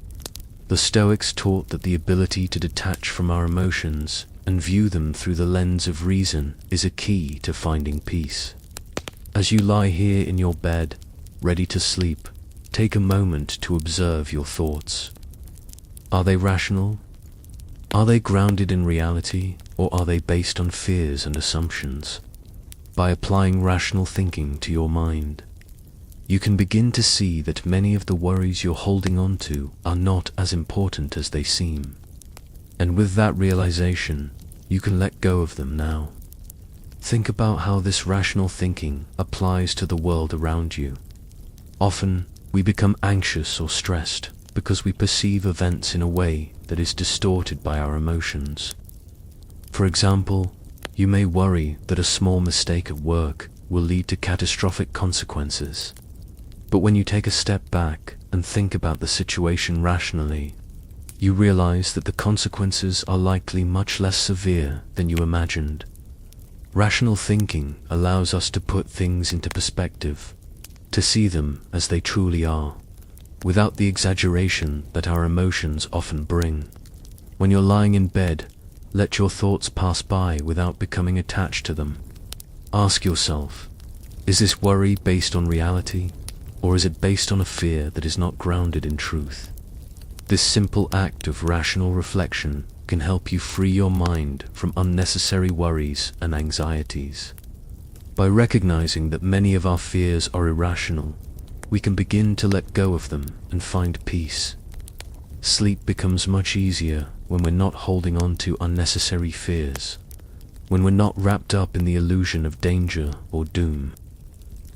The Stoics taught that the ability to detach from our emotions and view them through the lens of reason is a key to finding peace. As you lie here in your bed, ready to sleep, take a moment to observe your thoughts. Are they rational? Are they grounded in reality, or are they based on fears and assumptions? By applying rational thinking to your mind, you can begin to see that many of the worries you're holding on to are not as important as they seem. And with that realization, you can let go of them now. Think about how this rational thinking applies to the world around you. Often, we become anxious or stressed because we perceive events in a way that is distorted by our emotions. For example, you may worry that a small mistake at work will lead to catastrophic consequences. But when you take a step back and think about the situation rationally, you realize that the consequences are likely much less severe than you imagined. Rational thinking allows us to put things into perspective, to see them as they truly are, without the exaggeration that our emotions often bring. When you're lying in bed, let your thoughts pass by without becoming attached to them. Ask yourself, is this worry based on reality, or is it based on a fear that is not grounded in truth? This simple act of rational reflection can help you free your mind from unnecessary worries and anxieties. By recognizing that many of our fears are irrational, we can begin to let go of them and find peace. Sleep becomes much easier when we're not holding on to unnecessary fears, when we're not wrapped up in the illusion of danger or doom.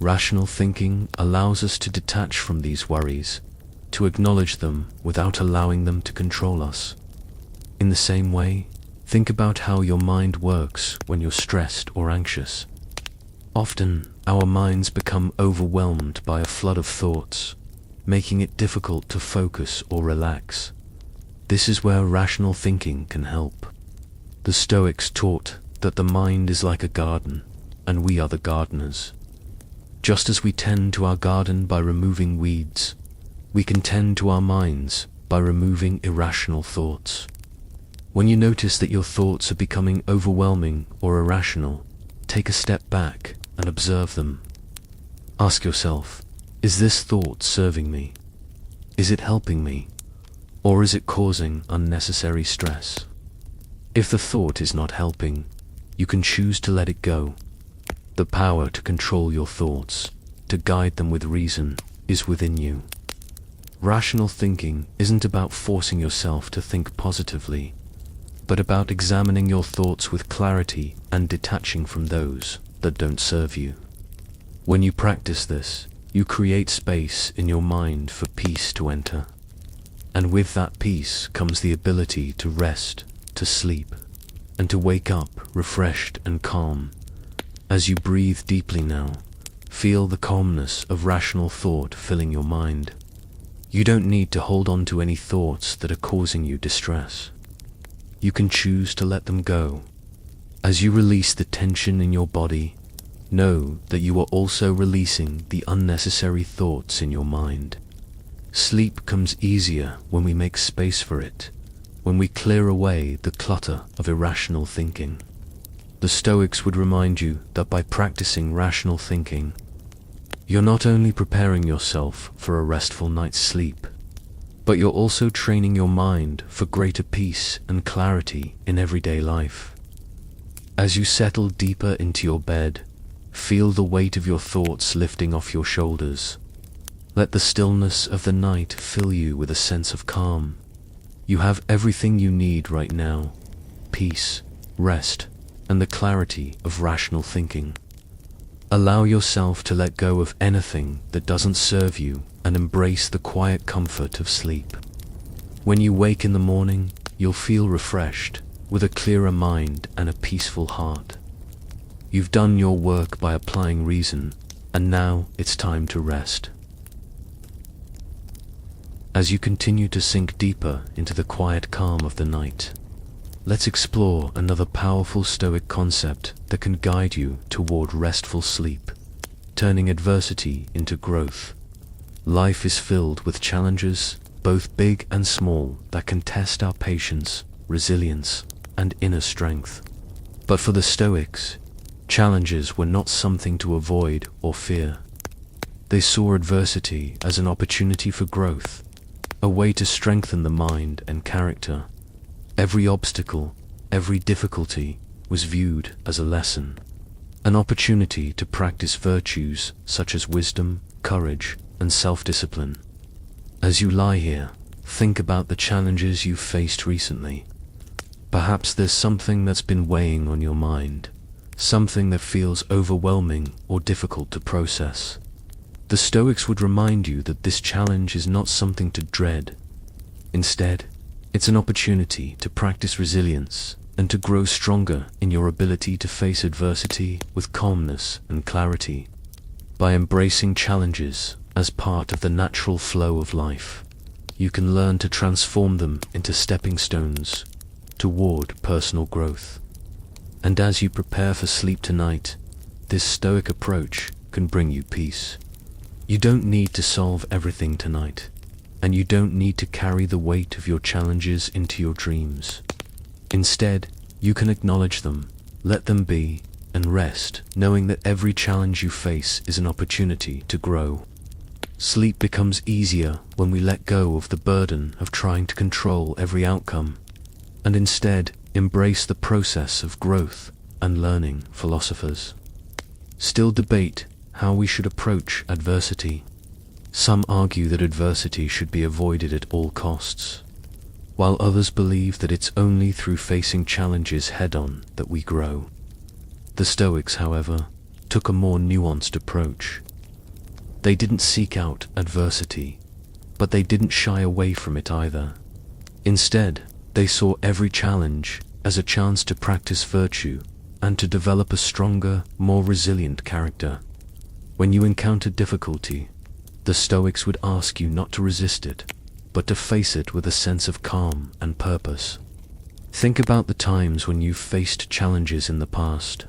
Rational thinking allows us to detach from these worries, to acknowledge them without allowing them to control us. In the same way, think about how your mind works when you're stressed or anxious. Often, our minds become overwhelmed by a flood of thoughts, making it difficult to focus or relax. This is where rational thinking can help. The Stoics taught that the mind is like a garden, and we are the gardeners. Just as we tend to our garden by removing weeds, we can tend to our minds by removing irrational thoughts. When you notice that your thoughts are becoming overwhelming or irrational, take a step back and observe them. Ask yourself, is this thought serving me? Is it helping me? Or is it causing unnecessary stress? If the thought is not helping, you can choose to let it go. The power to control your thoughts, to guide them with reason, is within you. Rational thinking isn't about forcing yourself to think positively, but about examining your thoughts with clarity and detaching from those that don't serve you. When you practice this, you create space in your mind for peace to enter. And with that peace comes the ability to rest, to sleep, and to wake up refreshed and calm. As you breathe deeply now, feel the calmness of rational thought filling your mind. You don't need to hold on to any thoughts that are causing you distress. You can choose to let them go. As you release the tension in your body, know that you are also releasing the unnecessary thoughts in your mind. Sleep comes easier when we make space for it, when we clear away the clutter of irrational thinking. The Stoics would remind you that by practicing rational thinking, you're not only preparing yourself for a restful night's sleep, but you're also training your mind for greater peace and clarity in everyday life. As you settle deeper into your bed, feel the weight of your thoughts lifting off your shoulders. Let the stillness of the night fill you with a sense of calm. You have everything you need right now: peace, rest, and the clarity of rational thinking. Allow yourself to let go of anything that doesn't serve you and embrace the quiet comfort of sleep. When you wake in the morning, you'll feel refreshed, with a clearer mind and a peaceful heart. You've done your work by applying reason, and now it's time to rest. As you continue to sink deeper into the quiet calm of the night, let's explore another powerful Stoic concept that can guide you toward restful sleep, turning adversity into growth. Life is filled with challenges, both big and small, that can test our patience, resilience, and inner strength. But for the Stoics, challenges were not something to avoid or fear. They saw adversity as an opportunity for growth, a way to strengthen the mind and character. Every obstacle, every difficulty was viewed as a lesson, an opportunity to practice virtues such as wisdom, courage, and self-discipline. As you lie here, think about the challenges you've faced recently. Perhaps there's something that's been weighing on your mind, something that feels overwhelming or difficult to process. The Stoics would remind you that this challenge is not something to dread. Instead, it's an opportunity to practice resilience and to grow stronger in your ability to face adversity with calmness and clarity. By embracing challenges as part of the natural flow of life, you can learn to transform them into stepping stones toward personal growth. And as you prepare for sleep tonight, this Stoic approach can bring you peace. You don't need to solve everything tonight, and you don't need to carry the weight of your challenges into your dreams. Instead, you can acknowledge them, let them be, and rest, knowing that every challenge you face is an opportunity to grow. Sleep becomes easier when we let go of the burden of trying to control every outcome, and instead embrace the process of growth and learning. Philosophers still debate how we should approach adversity. Some argue that adversity should be avoided at all costs, while others believe that it's only through facing challenges head-on that we grow. The Stoics, however, took a more nuanced approach. They didn't seek out adversity, but they didn't shy away from it either. Instead, they saw every challenge as a chance to practice virtue and to develop a stronger, more resilient character. When you encounter difficulty, the Stoics would ask you not to resist it, but to face it with a sense of calm and purpose. Think about the times when you've faced challenges in the past.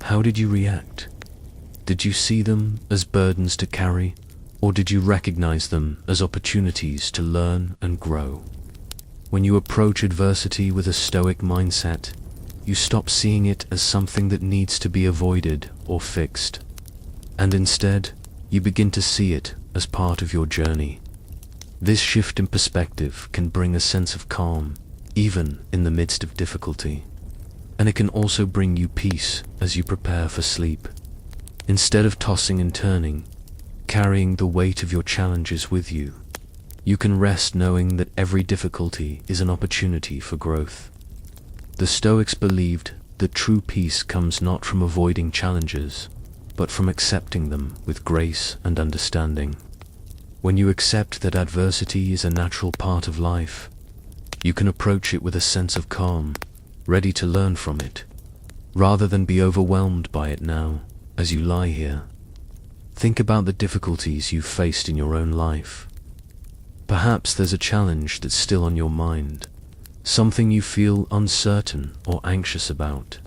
How did you react? Did you see them as burdens to carry, or did you recognize them as opportunities to learn and grow? When you approach adversity with a Stoic mindset, you stop seeing it as something that needs to be avoided or fixed, and instead, you begin to see it as part of your journey. This shift in perspective can bring a sense of calm, even in the midst of difficulty, and it can also bring you peace as you prepare for sleep. Instead of tossing and turning, carrying the weight of your challenges with you, you can rest knowing that every difficulty is an opportunity for growth. The Stoics believed that true peace comes not from avoiding challenges, but from accepting them with grace and understanding. When you accept that adversity is a natural part of life, you can approach it with a sense of calm, ready to learn from it, rather than be overwhelmed by it now, as you lie here. Think about the difficulties you've faced in your own life. Perhaps there's a challenge that's still on your mind, something you feel uncertain or anxious about.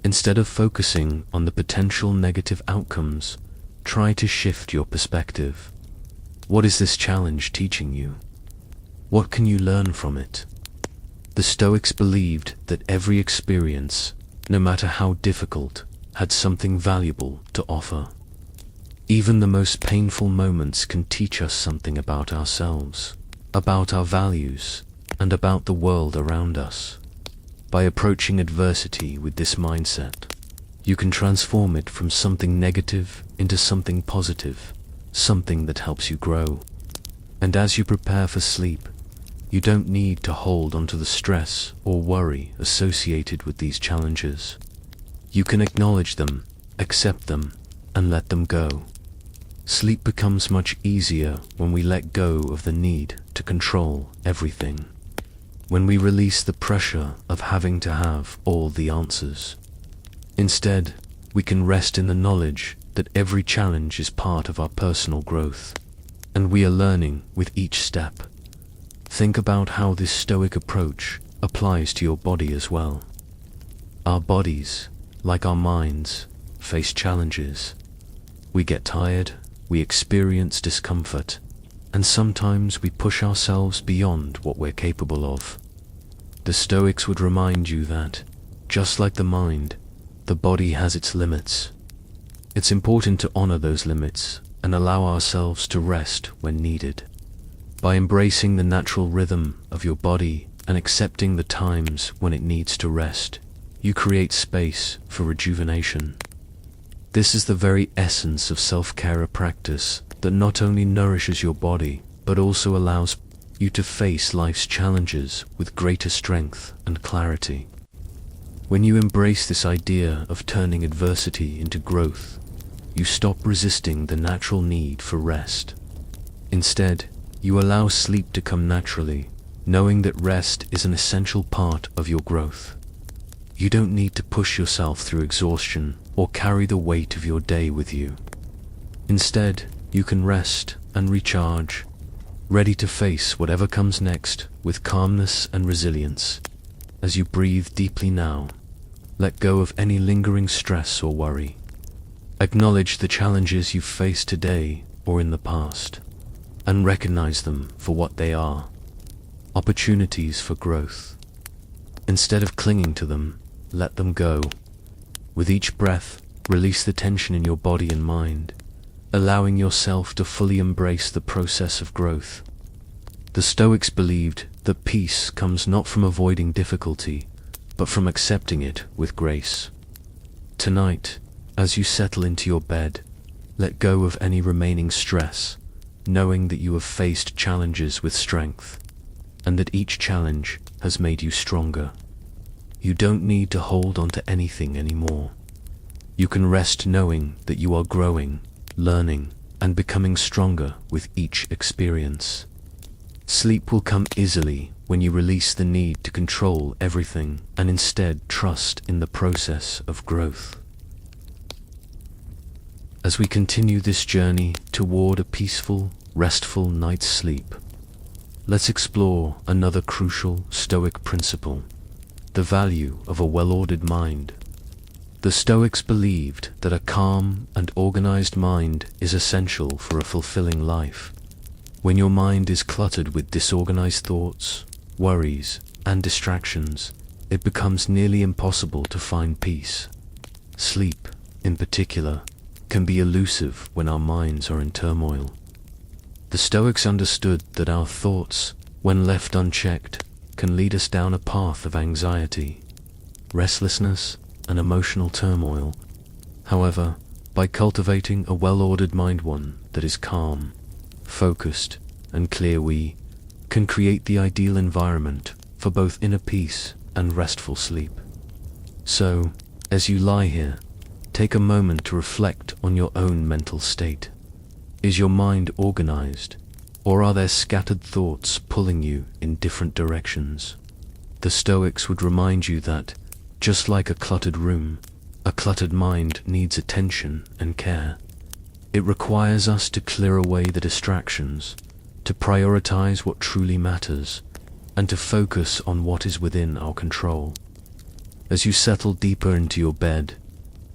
Instead of focusing on the potential negative outcomes, try to shift your perspective. What is this challenge teaching you? What can you learn from it? The Stoics believed that every experience, no matter how difficult, had something valuable to offer. Even the most painful moments can teach us something about ourselves, about our values, and about the world around us. By approaching adversity with this mindset, you can transform it from something negative into something positive, something that helps you grow. And as you prepare for sleep, you don't need to hold onto the stress or worry associated with these challenges. You can acknowledge them, accept them, and let them go. Sleep becomes much easier when we let go of the need to control everything. When we release the pressure of having to have all the answers. Instead, we can rest in the knowledge that every challenge is part of our personal growth, and we are learning with each step. Think about how this Stoic approach applies to your body as well. Our bodies, like our minds, face challenges. We get tired, we experience discomfort, and sometimes we push ourselves beyond what we're capable of. The Stoics would remind you that, just like the mind, the body has its limits. It's important to honor those limits and allow ourselves to rest when needed. By embracing the natural rhythm of your body and accepting the times when it needs to rest, you create space for rejuvenation. This is the very essence of self-care, a practice that not only nourishes your body, but also allows you to face life's challenges with greater strength and clarity. When you embrace this idea of turning adversity into growth, you stop resisting the natural need for rest. Instead, you allow sleep to come naturally, knowing that rest is an essential part of your growth. You don't need to push yourself through exhaustion or carry the weight of your day with you. Instead, you can rest and recharge, ready to face whatever comes next with calmness and resilience. As you breathe deeply now, let go of any lingering stress or worry. Acknowledge the challenges you've faced today or in the past, and recognize them for what they are: opportunities for growth. Instead of clinging to them, let them go. With each breath, release the tension in your body and mind, allowing yourself to fully embrace the process of growth. The Stoics believed that peace comes not from avoiding difficulty, but from accepting it with grace. Tonight, as you settle into your bed, let go of any remaining stress, knowing that you have faced challenges with strength, and that each challenge has made you stronger. You don't need to hold on to anything anymore. You can rest knowing that you are growing, learning, and becoming stronger with each experience. Sleep will come easily when you release the need to control everything and instead trust in the process of growth. As we continue this journey toward a peaceful, restful night's sleep, let's explore another crucial Stoic principle: the value of a well-ordered mind. The Stoics believed that a calm and organized mind is essential for a fulfilling life. When your mind is cluttered with disorganized thoughts, worries, and distractions, it becomes nearly impossible to find peace. Sleep, in particular, can be elusive when our minds are in turmoil. The Stoics understood that our thoughts, when left unchecked, can lead us down a path of anxiety, restlessness, and emotional turmoil. However, by cultivating a well-ordered mind, one that is calm, focused, and clear, we can create the ideal environment for both inner peace and restful sleep. So, as you lie here, take a moment to reflect on your own mental state. Is your mind organized, or are there scattered thoughts pulling you in different directions? The Stoics would remind you that, just like a cluttered room, a cluttered mind needs attention and care. It requires us to clear away the distractions, to prioritize what truly matters, and to focus on what is within our control. As you settle deeper into your bed,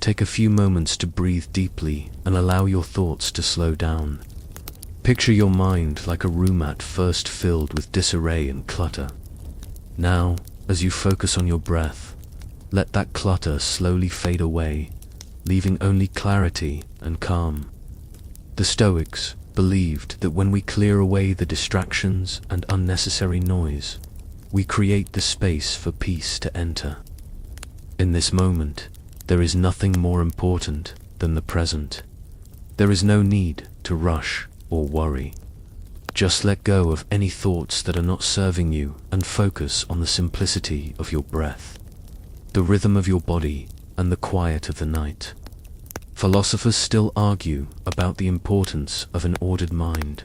take a few moments to breathe deeply and allow your thoughts to slow down. Picture your mind like a room at first filled with disarray and clutter. Now, as you focus on your breath, let that clutter slowly fade away, leaving only clarity and calm. The Stoics believed that when we clear away the distractions and unnecessary noise, we create the space for peace to enter. In this moment, there is nothing more important than the present. There is no need to rush or worry. Just let go of any thoughts that are not serving you and focus on the simplicity of your breath, the rhythm of your body, and the quiet of the night. Philosophers still argue about the importance of an ordered mind.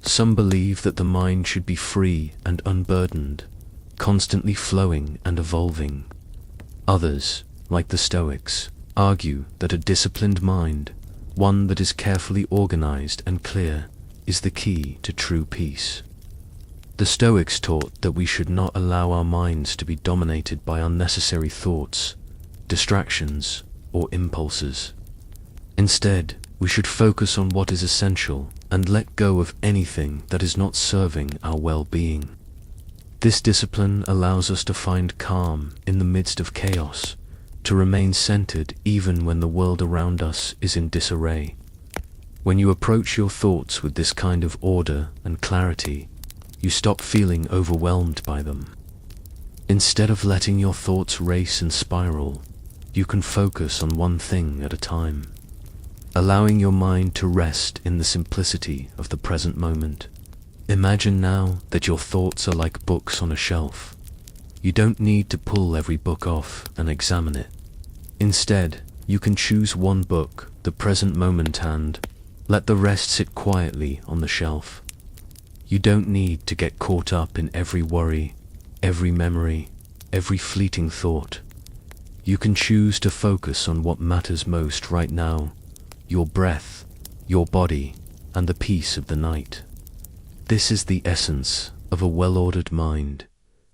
Some believe that the mind should be free and unburdened, constantly flowing and evolving. Others, like the Stoics, argue that a disciplined mind, one that is carefully organized and clear, is the key to true peace. The Stoics taught that we should not allow our minds to be dominated by unnecessary thoughts, distractions, or impulses. Instead, we should focus on what is essential and let go of anything that is not serving our well-being. This discipline allows us to find calm in the midst of chaos, to remain centered even when the world around us is in disarray. When you approach your thoughts with this kind of order and clarity, you stop feeling overwhelmed by them. Instead of letting your thoughts race and spiral, you can focus on one thing at a time, allowing your mind to rest in the simplicity of the present moment. Imagine now that your thoughts are like books on a shelf. You don't need to pull every book off and examine it. Instead, you can choose one book the present moment, and let the rest sit quietly on the shelf. You don't need to get caught up in every worry, every memory, every fleeting thought. You can choose to focus on what matters most right now: your breath, your body, and the peace of the night. This is the essence of a well-ordered mind,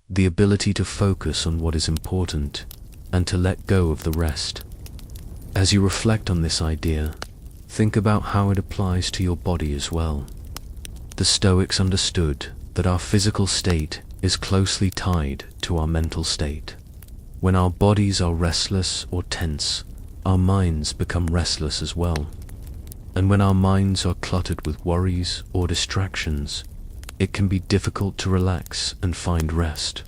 the ability to focus on what is important and to let go of the rest. As you reflect on this idea, think about how it applies to your body as well. The Stoics understood that our physical state is closely tied to our mental state. When our bodies are restless or tense, our minds become restless as well. And when our minds are cluttered with worries or distractions, it can be difficult to relax and find rest.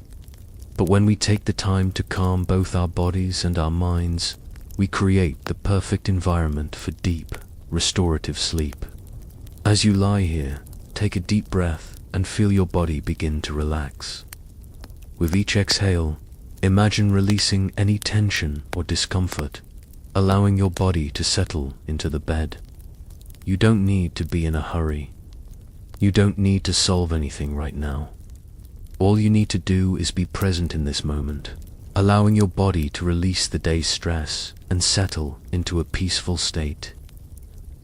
But when we take the time to calm both our bodies and our minds, we create the perfect environment for deep, restorative sleep. As you lie here, take a deep breath and feel your body begin to relax. With each exhale, imagine releasing any tension or discomfort, allowing your body to settle into the bed. You don't need to be in a hurry. You don't need to solve anything right now. All you need to do is be present in this moment, allowing your body to release the day's stress and settle into a peaceful state.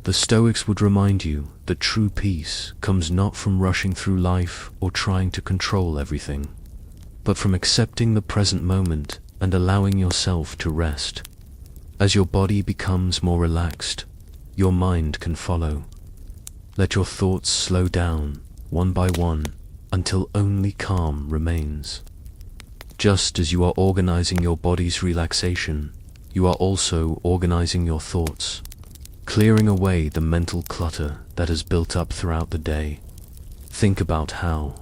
The Stoics would remind you that true peace comes not from rushing through life or trying to control everything, but from accepting the present moment and allowing yourself to rest. As your body becomes more relaxed, your mind can follow. Let your thoughts slow down, one by one, until only calm remains. Just as you are organizing your body's relaxation, you are also organizing your thoughts, clearing away the mental clutter that has built up throughout the day. Think about how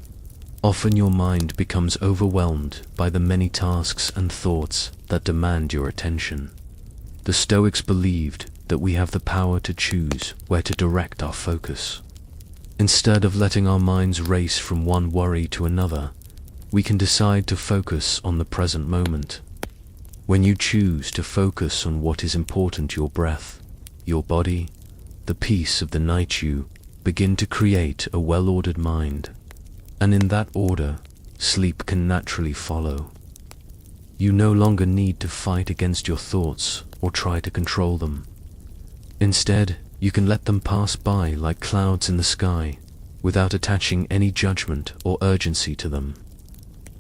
often your mind becomes overwhelmed by the many tasks and thoughts that demand your attention. The Stoics believed that we have the power to choose where to direct our focus. Instead of letting our minds race from one worry to another, we can decide to focus on the present moment. When you choose to focus on what is important, your breath, your body, the peace of the night, you begin to create a well-ordered mind. And in that order, sleep can naturally follow. You no longer need to fight against your thoughts or try to control them. Instead, you can let them pass by like clouds in the sky, without attaching any judgment or urgency to them.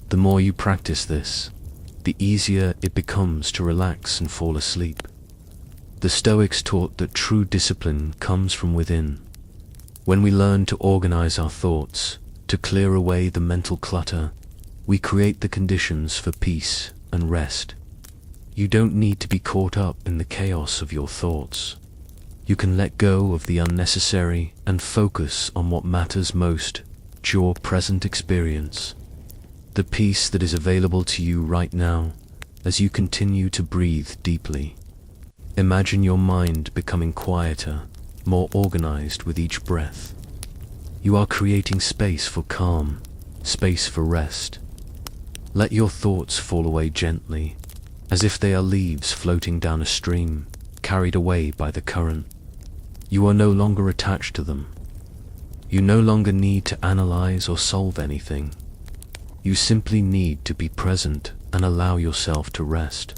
The more you practice this, the easier it becomes to relax and fall asleep. The Stoics taught that true discipline comes from within. When we learn to organize our thoughts, to clear away the mental clutter, we create the conditions for peace and rest. You don't need to be caught up in the chaos of your thoughts. You can let go of the unnecessary and focus on what matters most, your present experience. The peace that is available to you right now as you continue to breathe deeply. Imagine your mind becoming quieter, more organized with each breath. You are creating space for calm, space for rest. Let your thoughts fall away gently, as if they are leaves floating down a stream, carried away by the current. You are no longer attached to them. You no longer need to analyze or solve anything. You simply need to be present and allow yourself to rest.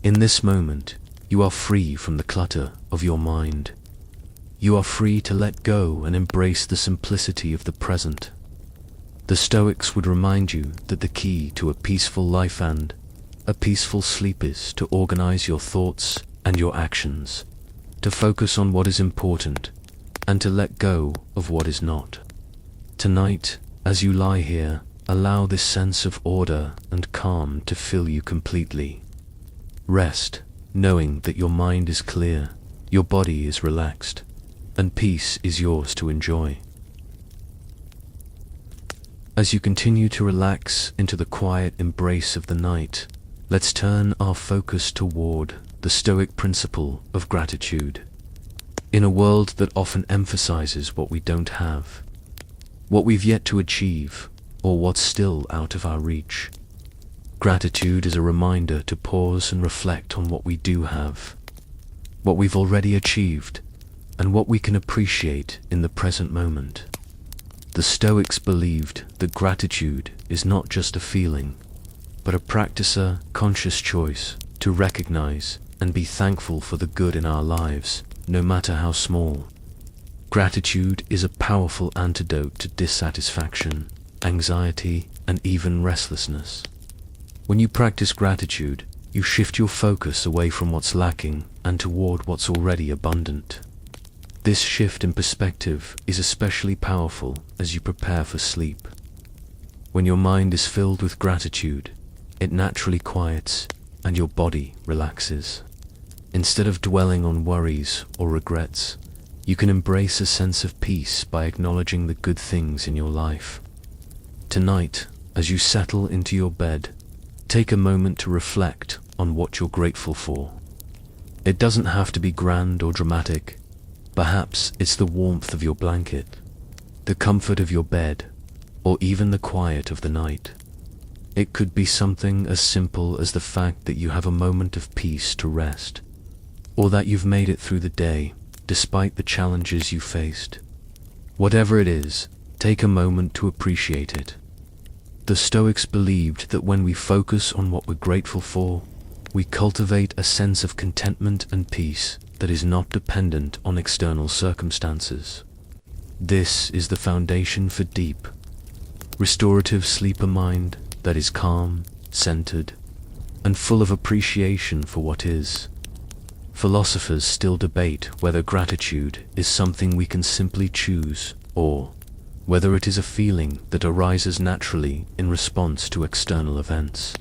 In this moment, you are free from the clutter of your mind. You are free to let go and embrace the simplicity of the present. The Stoics would remind you that the key to a peaceful life and a peaceful sleep is to organize your thoughts and your actions, to focus on what is important, and to let go of what is not. Tonight, as you lie here, allow this sense of order and calm to fill you completely. Rest, knowing that your mind is clear, your body is relaxed, and peace is yours to enjoy. As you continue to relax into the quiet embrace of the night, let's turn our focus toward the Stoic principle of gratitude. In a world that often emphasizes what we don't have, what we've yet to achieve, or what's still out of our reach, gratitude is a reminder to pause and reflect on what we do have. what we've already achieved, and what we can appreciate in the present moment. The Stoics believed that gratitude is not just a feeling, but a conscious choice to recognize and be thankful for the good in our lives, no matter how small. Gratitude is a powerful antidote to dissatisfaction, anxiety, and even restlessness. When you practice gratitude, you shift your focus away from what's lacking and toward what's already abundant. This shift in perspective is especially powerful as you prepare for sleep. When your mind is filled with gratitude, it naturally quiets and your body relaxes. Instead of dwelling on worries or regrets, you can embrace a sense of peace by acknowledging the good things in your life. Tonight, as you settle into your bed, take a moment to reflect on what you're grateful for. It doesn't have to be grand or dramatic. Perhaps it's the warmth of your blanket, the comfort of your bed, or even the quiet of the night. It could be something as simple as the fact that you have a moment of peace to rest, or that you've made it through the day despite the challenges you faced. Whatever it is, take a moment to appreciate it. The Stoics believed that when we focus on what we're grateful for, we cultivate a sense of contentment and peace that is not dependent on external circumstances. This is the foundation for deep, restorative sleep, a mind that is calm, centered, and full of appreciation for what is. Philosophers still debate whether gratitude is something we can simply choose, or whether it is a feeling that arises naturally in response to external events.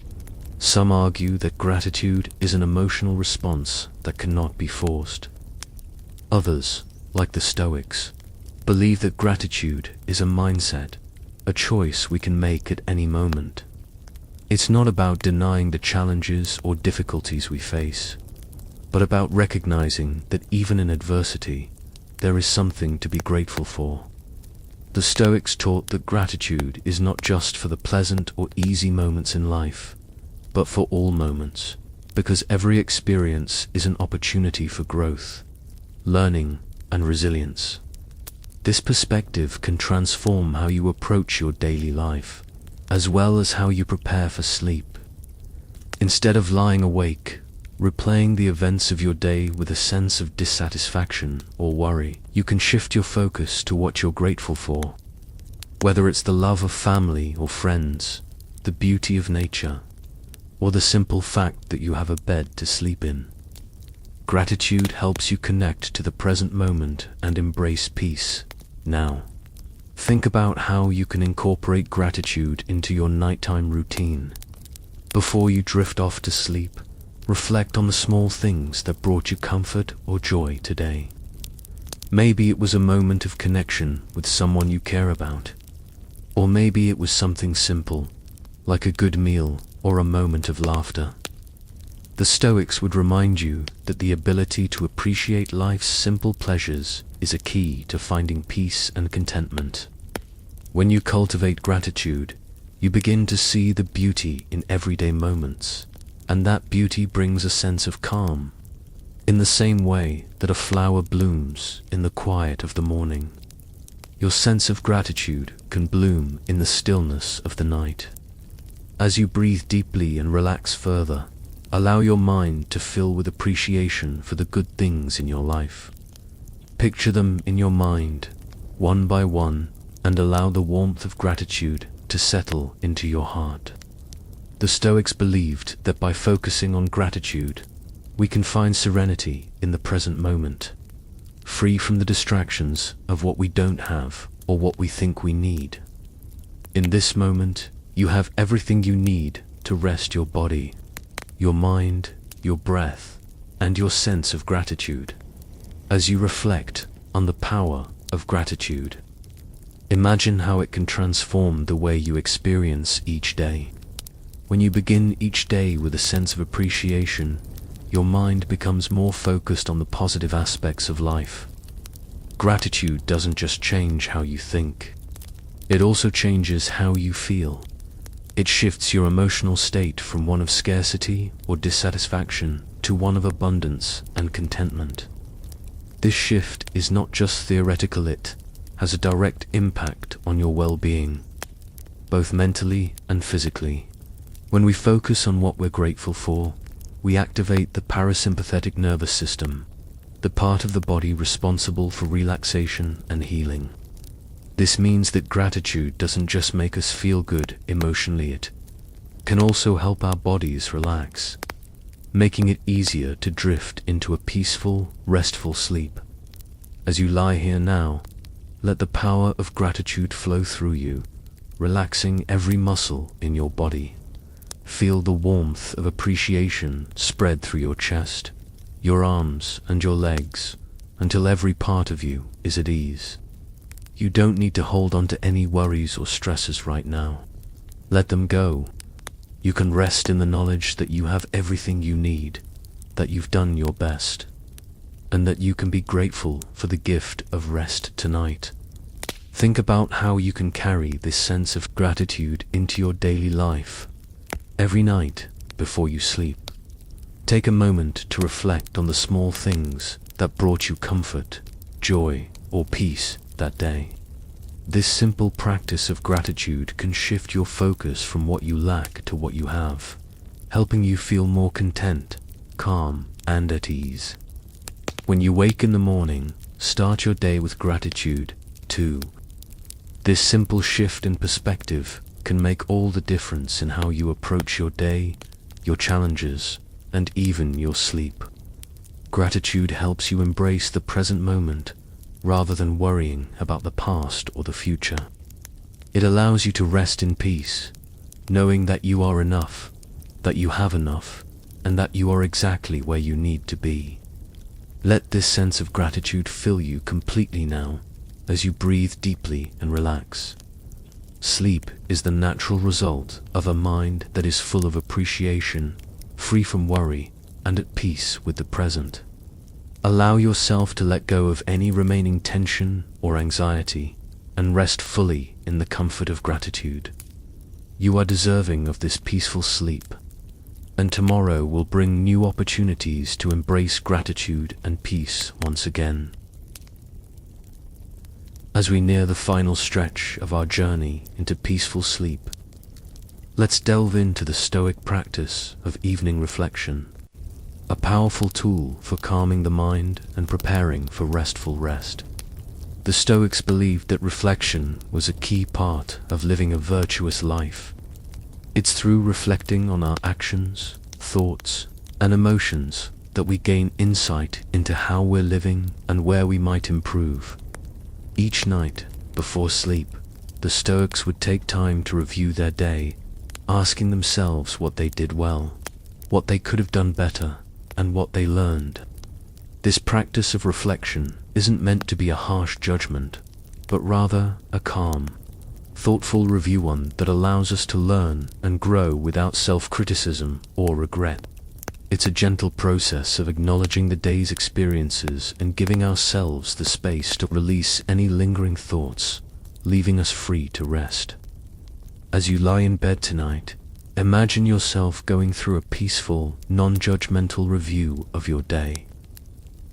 Some argue that gratitude is an emotional response that cannot be forced. Others, like the Stoics, believe that gratitude is a mindset, a choice we can make at any moment. It's not about denying the challenges or difficulties we face, but about recognizing that even in adversity, there is something to be grateful for. The Stoics taught that gratitude is not just for the pleasant or easy moments in life, but for all moments, because every experience is an opportunity for growth, learning, and resilience. This perspective can transform how you approach your daily life, as well as how you prepare for sleep. Instead of lying awake, replaying the events of your day with a sense of dissatisfaction or worry, you can shift your focus to what you're grateful for. Whether it's the love of family or friends, the beauty of nature, or the simple fact that you have a bed to sleep in. Gratitude helps you connect to the present moment and embrace peace. Now, think about how you can incorporate gratitude into your nighttime routine. Before you drift off to sleep, reflect on the small things that brought you comfort or joy today. Maybe it was a moment of connection with someone you care about, or maybe it was something simple, like a good meal or a moment of laughter. The Stoics would remind you that the ability to appreciate life's simple pleasures is a key to finding peace and contentment. When you cultivate gratitude, you begin to see the beauty in everyday moments, and that beauty brings a sense of calm, in the same way that a flower blooms in the quiet of the morning. Your sense of gratitude can bloom in the stillness of the night. As you breathe deeply and relax further, allow your mind to fill with appreciation for the good things in your life. Picture them in your mind, one by one, and allow the warmth of gratitude to settle into your heart. The Stoics believed that by focusing on gratitude, we can find serenity in the present moment, free from the distractions of what we don't have or what we think we need. In this moment, you have everything you need to rest your body, your mind, your breath, and your sense of gratitude. As you reflect on the power of gratitude, imagine how it can transform the way you experience each day. When you begin each day with a sense of appreciation, your mind becomes more focused on the positive aspects of life. Gratitude doesn't just change how you think, it also changes how you feel. It shifts your emotional state from one of scarcity or dissatisfaction to one of abundance and contentment. This shift is not just theoretical, it has a direct impact on your well-being, both mentally and physically. When we focus on what we're grateful for, we activate the parasympathetic nervous system, the part of the body responsible for relaxation and healing. This means that gratitude doesn't just make us feel good emotionally, it can also help our bodies relax, making it easier to drift into a peaceful, restful sleep. As you lie here now, let the power of gratitude flow through you, relaxing every muscle in your body. Feel the warmth of appreciation spread through your chest, your arms and your legs, until every part of you is at ease. You don't need to hold on to any worries or stresses right now. Let them go. You can rest in the knowledge that you have everything you need, that you've done your best, and that you can be grateful for the gift of rest tonight. Think about how you can carry this sense of gratitude into your daily life. Every night before you sleep, take a moment to reflect on the small things that brought you comfort, joy, or peace that day. This simple practice of gratitude can shift your focus from what you lack to what you have, helping you feel more content, calm, and at ease. When you wake in the morning, start your day with gratitude, too. This simple shift in perspective can make all the difference in how you approach your day, your challenges, and even your sleep. Gratitude helps you embrace the present moment, rather than worrying about the past or the future. It allows you to rest in peace, knowing that you are enough, that you have enough, and that you are exactly where you need to be. Let this sense of gratitude fill you completely now, as you breathe deeply and relax. Sleep is the natural result of a mind that is full of appreciation, free from worry, and at peace with the present. Allow yourself to let go of any remaining tension or anxiety, and rest fully in the comfort of gratitude. You are deserving of this peaceful sleep, and tomorrow will bring new opportunities to embrace gratitude and peace once again. As we near the final stretch of our journey into peaceful sleep, let's delve into the Stoic practice of evening reflection, a powerful tool for calming the mind and preparing for restful rest. The Stoics believed that reflection was a key part of living a virtuous life. It's through reflecting on our actions, thoughts, and emotions that we gain insight into how we're living and where we might improve. Each night, before sleep, the Stoics would take time to review their day, asking themselves what they did well, what they could have done better, and what they learned. This practice of reflection isn't meant to be a harsh judgment, but rather a calm, thoughtful review, one that allows us to learn and grow without self-criticism or regret. It's a gentle process of acknowledging the day's experiences and giving ourselves the space to release any lingering thoughts, leaving us free to rest. As you lie in bed tonight, imagine yourself going through a peaceful, non-judgmental review of your day.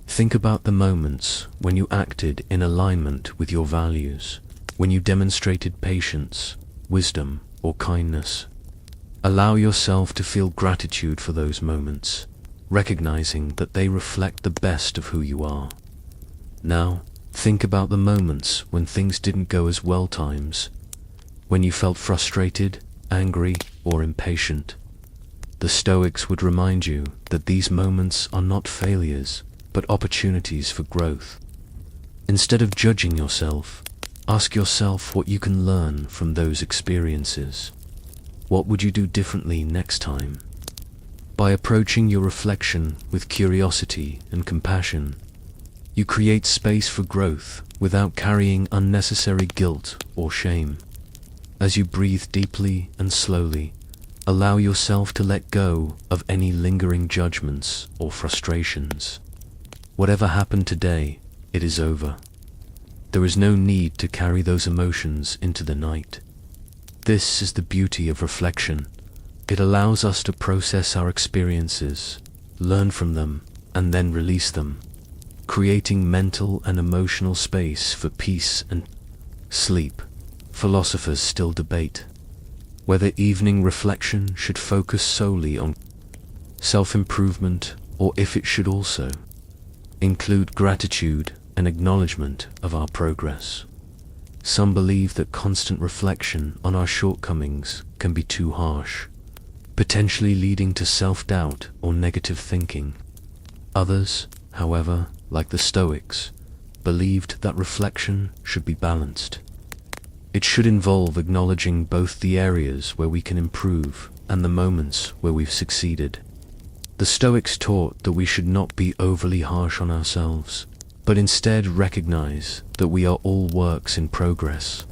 Think about the moments when you acted in alignment with your values, when you demonstrated patience, wisdom, or kindness. Allow yourself to feel gratitude for those moments, recognizing that they reflect the best of who you are. Now, think about the moments when things didn't go as well, times when you felt frustrated, angry, or impatient. The Stoics would remind you that these moments are not failures, but opportunities for growth. Instead of judging yourself, ask yourself what you can learn from those experiences. What would you do differently next time? By approaching your reflection with curiosity and compassion, you create space for growth without carrying unnecessary guilt or shame. As you breathe deeply and slowly, allow yourself to let go of any lingering judgments or frustrations. Whatever happened today, it is over. There is no need to carry those emotions into the night. This is the beauty of reflection. It allows us to process our experiences, learn from them, and then release them, creating mental and emotional space for peace and sleep. Philosophers still debate whether evening reflection should focus solely on self-improvement or if it should also include gratitude and acknowledgement of our progress. Some believe that constant reflection on our shortcomings can be too harsh, potentially leading to self-doubt or negative thinking. Others, however, like the Stoics, believed that reflection should be balanced. It should involve acknowledging both the areas where we can improve and the moments where we've succeeded. The Stoics taught that we should not be overly harsh on ourselves, but instead recognize that we are all works in progress.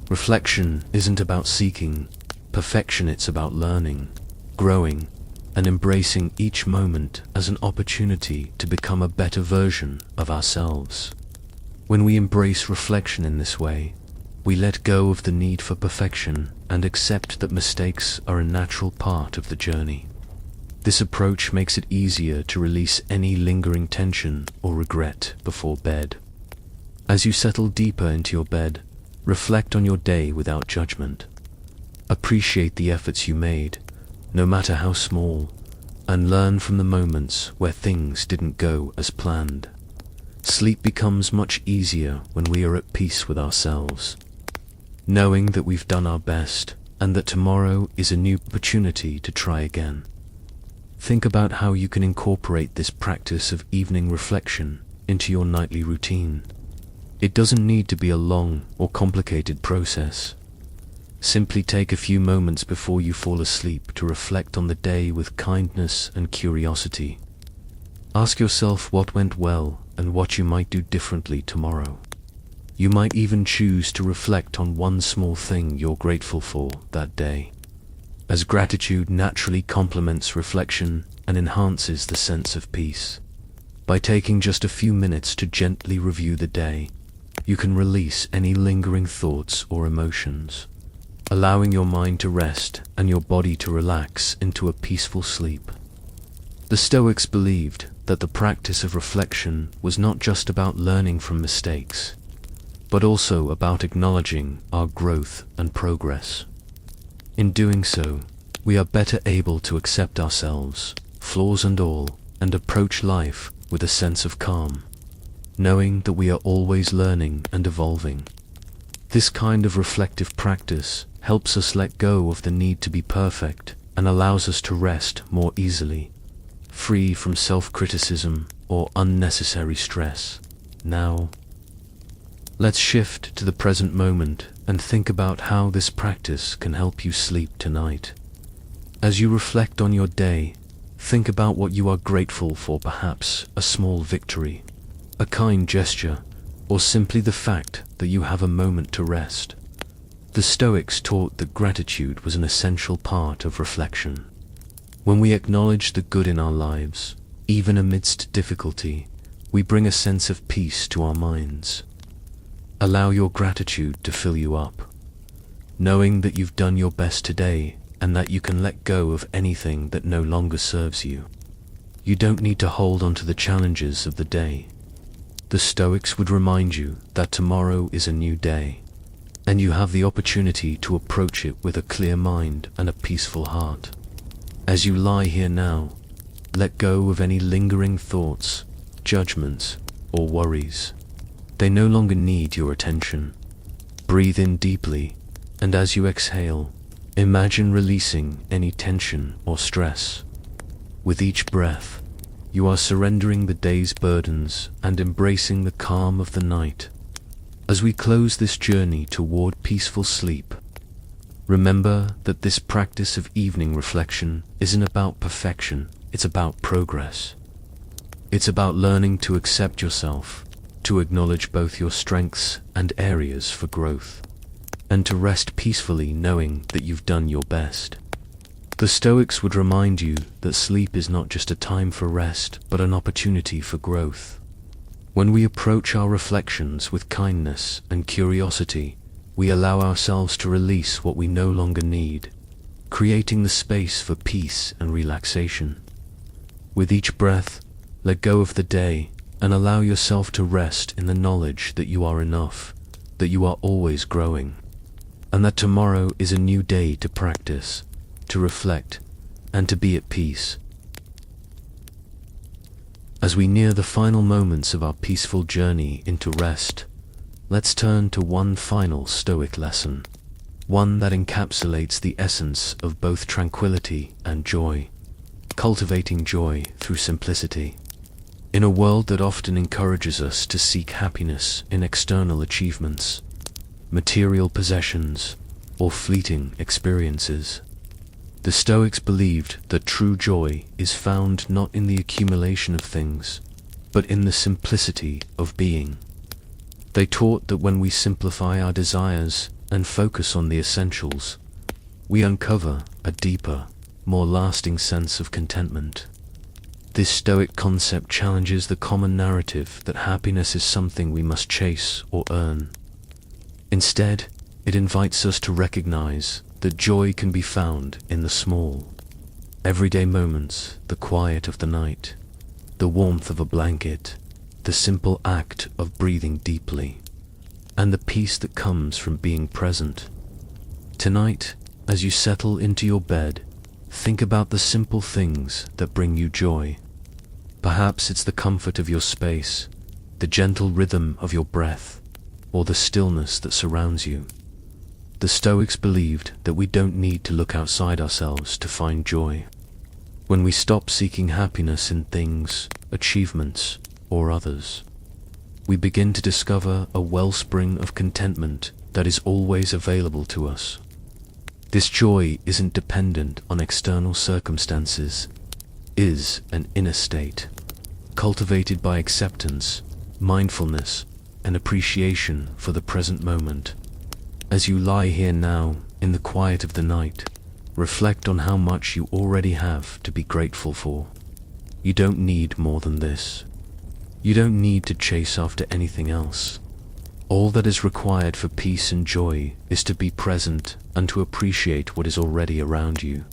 Reflection isn't about seeking perfection, it's about learning, growing, and embracing each moment as an opportunity to become a better version of ourselves. When we embrace reflection in this way, we let go of the need for perfection and accept that mistakes are a natural part of the journey. This approach makes it easier to release any lingering tension or regret before bed. As you settle deeper into your bed, reflect on your day without judgment. Appreciate the efforts you made, no matter how small, and learn from the moments where things didn't go as planned. Sleep becomes much easier when we are at peace with ourselves, knowing that we've done our best and that tomorrow is a new opportunity to try again. Think about how you can incorporate this practice of evening reflection into your nightly routine. It doesn't need to be a long or complicated process. Simply take a few moments before you fall asleep to reflect on the day with kindness and curiosity. Ask yourself what went well and what you might do differently tomorrow. You might even choose to reflect on one small thing you're grateful for that day, as gratitude naturally complements reflection and enhances the sense of peace. By taking just a few minutes to gently review the day, you can release any lingering thoughts or emotions, allowing your mind to rest and your body to relax into a peaceful sleep. The Stoics believed that the practice of reflection was not just about learning from mistakes, but also about acknowledging our growth and progress. In doing so, we are better able to accept ourselves, flaws and all, and approach life with a sense of calm, knowing that we are always learning and evolving. This kind of reflective practice helps us let go of the need to be perfect and allows us to rest more easily, free from self-criticism or unnecessary stress. Now, let's shift to the present moment and think about how this practice can help you sleep tonight. As you reflect on your day, think about what you are grateful for, perhaps a small victory, a kind gesture, or simply the fact that you have a moment to rest. The Stoics taught that gratitude was an essential part of reflection. When we acknowledge the good in our lives, even amidst difficulty, we bring a sense of peace to our minds. Allow your gratitude to fill you up, knowing that you've done your best today and that you can let go of anything that no longer serves you. You don't need to hold on to the challenges of the day. The Stoics would remind you that tomorrow is a new day, and you have the opportunity to approach it with a clear mind and a peaceful heart. As you lie here now, let go of any lingering thoughts, judgments, or worries. They no longer need your attention. Breathe in deeply, and as you exhale, imagine releasing any tension or stress. With each breath, you are surrendering the day's burdens and embracing the calm of the night. As we close this journey toward peaceful sleep, remember that this practice of evening reflection isn't about perfection, it's about progress. It's about learning to accept yourself, to acknowledge both your strengths and areas for growth, and to rest peacefully knowing that you've done your best. The Stoics would remind you that sleep is not just a time for rest, but an opportunity for growth. When we approach our reflections with kindness and curiosity, we allow ourselves to release what we no longer need, creating the space for peace and relaxation. With each breath, let go of the day and allow yourself to rest in the knowledge that you are enough, that you are always growing, and that tomorrow is a new day to practice, to reflect, and to be at peace. As we near the final moments of our peaceful journey into rest, let's turn to one final Stoic lesson, one that encapsulates the essence of both tranquility and joy, cultivating joy through simplicity. In a world that often encourages us to seek happiness in external achievements, material possessions, or fleeting experiences, the Stoics believed that true joy is found not in the accumulation of things, but in the simplicity of being. They taught that when we simplify our desires and focus on the essentials, we uncover a deeper, more lasting sense of contentment. This Stoic concept challenges the common narrative that happiness is something we must chase or earn. Instead, it invites us to recognize that joy can be found in the small, everyday moments, the quiet of the night, the warmth of a blanket, the simple act of breathing deeply, and the peace that comes from being present. Tonight, as you settle into your bed, think about the simple things that bring you joy. Perhaps it's the comfort of your space, the gentle rhythm of your breath, or the stillness that surrounds you. The Stoics believed that we don't need to look outside ourselves to find joy. When we stop seeking happiness in things, achievements, or others, we begin to discover a wellspring of contentment that is always available to us. This joy isn't dependent on external circumstances, is an inner state, cultivated by acceptance, mindfulness, and appreciation for the present moment. As you lie here now, in the quiet of the night, reflect on how much you already have to be grateful for. You don't need more than this. You don't need to chase after anything else. All that is required for peace and joy is to be present and to appreciate what is already around you.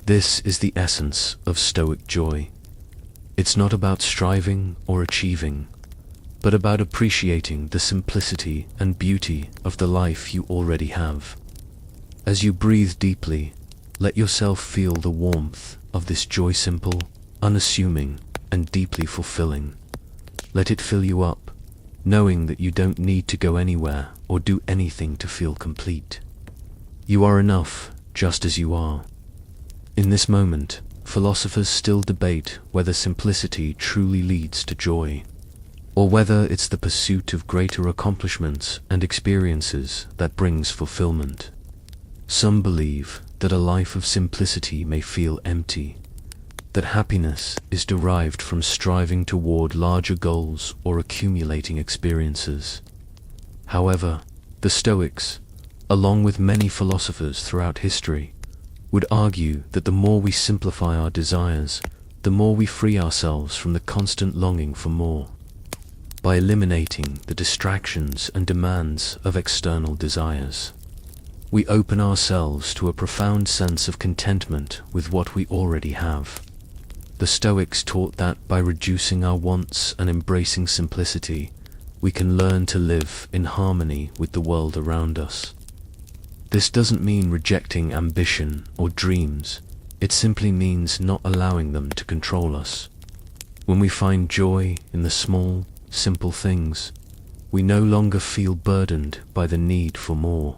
This is the essence of Stoic joy. It's not about striving or achieving, but about appreciating the simplicity and beauty of the life you already have. As you breathe deeply, let yourself feel the warmth of this joy, simple, unassuming, and deeply fulfilling. Let it fill you up, knowing that you don't need to go anywhere or do anything to feel complete. You are enough just as you are. In this moment, philosophers still debate whether simplicity truly leads to joy, or whether it's the pursuit of greater accomplishments and experiences that brings fulfillment. Some believe that a life of simplicity may feel empty, that happiness is derived from striving toward larger goals or accumulating experiences. However, the Stoics, along with many philosophers throughout history, would argue that the more we simplify our desires, the more we free ourselves from the constant longing for more. By eliminating the distractions and demands of external desires, we open ourselves to a profound sense of contentment with what we already have. The Stoics taught that by reducing our wants and embracing simplicity, we can learn to live in harmony with the world around us. This doesn't mean rejecting ambition or dreams, it simply means not allowing them to control us. When we find joy in the small, simple things, we no longer feel burdened by the need for more.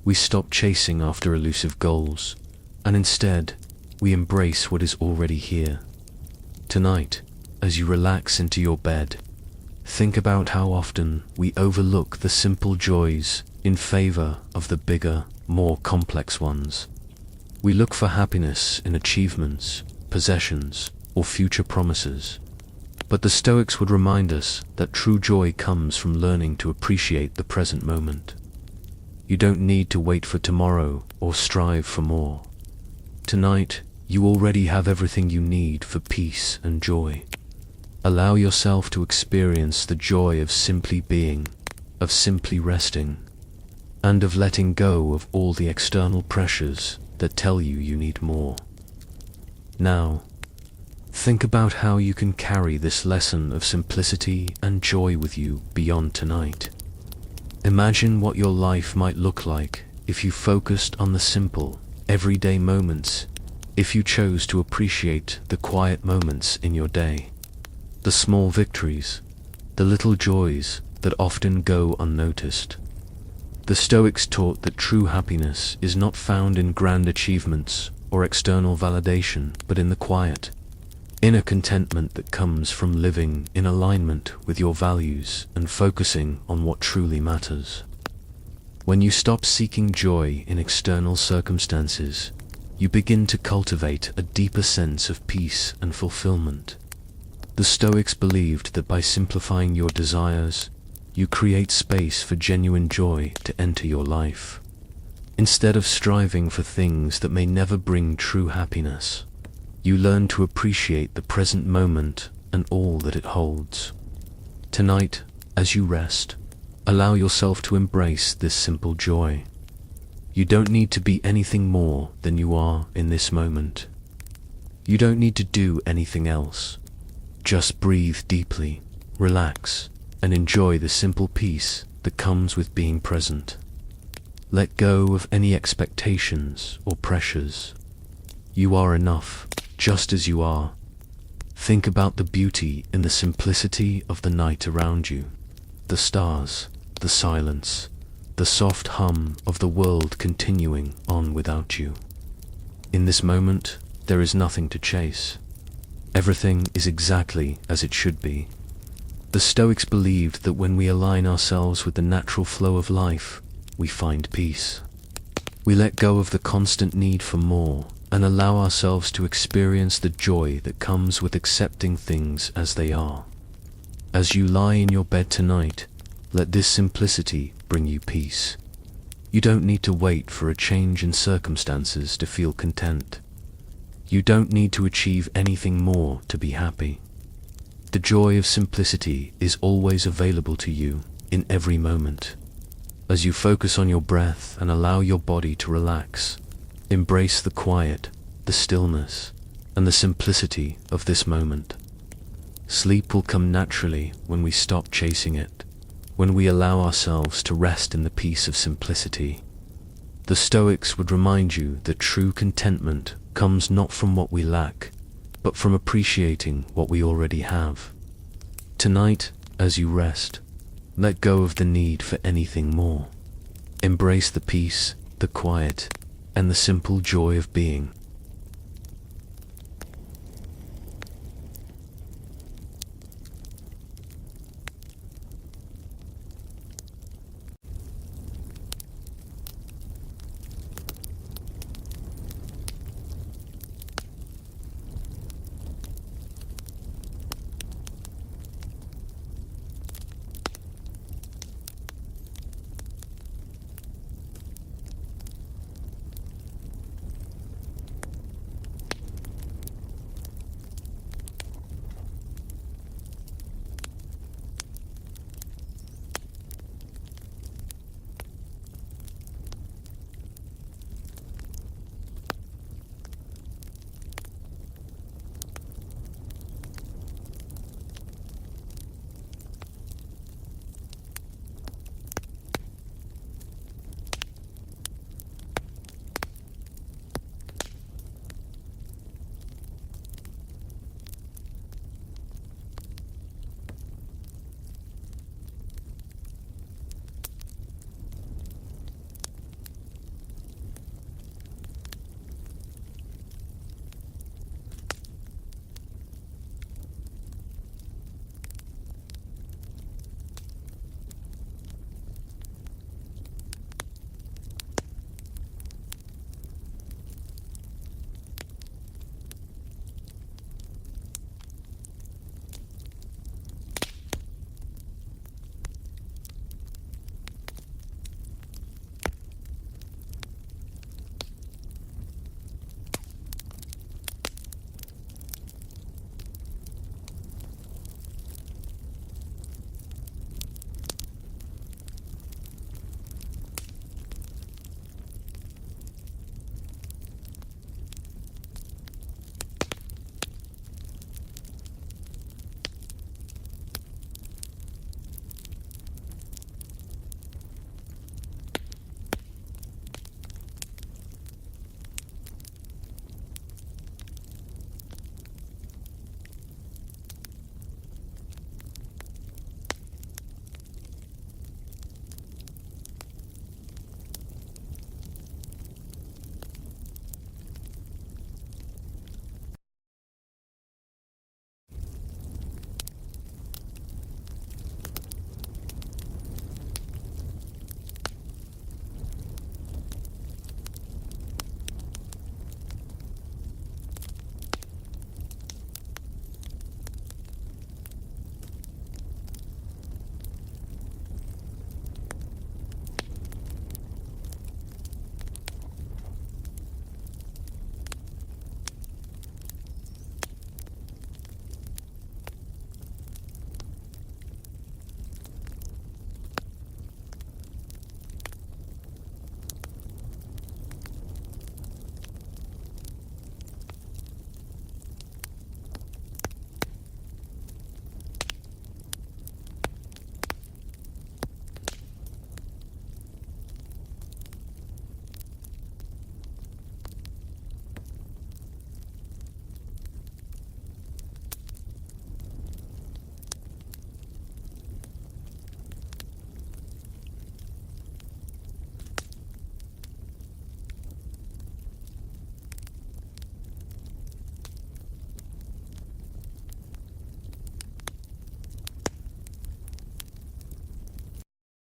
We stop chasing after elusive goals, and instead, we embrace what is already here. Tonight, as you relax into your bed, think about how often we overlook the simple joys in favor of the bigger, more complex ones. We look for happiness in achievements, possessions, or future promises. But the Stoics would remind us that true joy comes from learning to appreciate the present moment. You don't need to wait for tomorrow or strive for more. Tonight, you already have everything you need for peace and joy. Allow yourself to experience the joy of simply being, of simply resting, and of letting go of all the external pressures that tell you need more. Now, Think about how you can carry this lesson of simplicity and joy with you beyond tonight. Imagine what your life might look like if you focused on the simple, everyday moments, if you chose to appreciate the quiet moments in your day, the small victories, the little joys that often go unnoticed. The Stoics taught that true happiness is not found in grand achievements or external validation, but in the quiet, inner contentment that comes from living in alignment with your values and focusing on what truly matters. When you stop seeking joy in external circumstances, you begin to cultivate a deeper sense of peace and fulfillment. The Stoics believed that by simplifying your desires, you create space for genuine joy to enter your life. Instead of striving for things that may never bring true happiness, you learn to appreciate the present moment and all that it holds. Tonight, as you rest, allow yourself to embrace this simple joy. You don't need to be anything more than you are in this moment. You don't need to do anything else. Just breathe deeply, relax, and enjoy the simple peace that comes with being present. Let go of any expectations or pressures. You are enough, just as you are. Think about the beauty in the simplicity of the night around you, the stars, the silence, the soft hum of the world continuing on without you. In this moment, there is nothing to chase. Everything is exactly as it should be. The Stoics believed that when we align ourselves with the natural flow of life, we find peace. We let go of the constant need for more and allow ourselves to experience the joy that comes with accepting things as they are. As you lie in your bed tonight, let this simplicity bring you peace. You don't need to wait for a change in circumstances to feel content. You don't need to achieve anything more to be happy. The joy of simplicity is always available to you in every moment. As you focus on your breath and allow your body to relax, embrace the quiet, the stillness, and the simplicity of this moment. Sleep will come naturally when we stop chasing it, when we allow ourselves to rest in the peace of simplicity. The Stoics would remind you that true contentment comes not from what we lack, but from appreciating what we already have. Tonight, as you rest, let go of the need for anything more. Embrace the peace, the quiet, and the simple joy of being.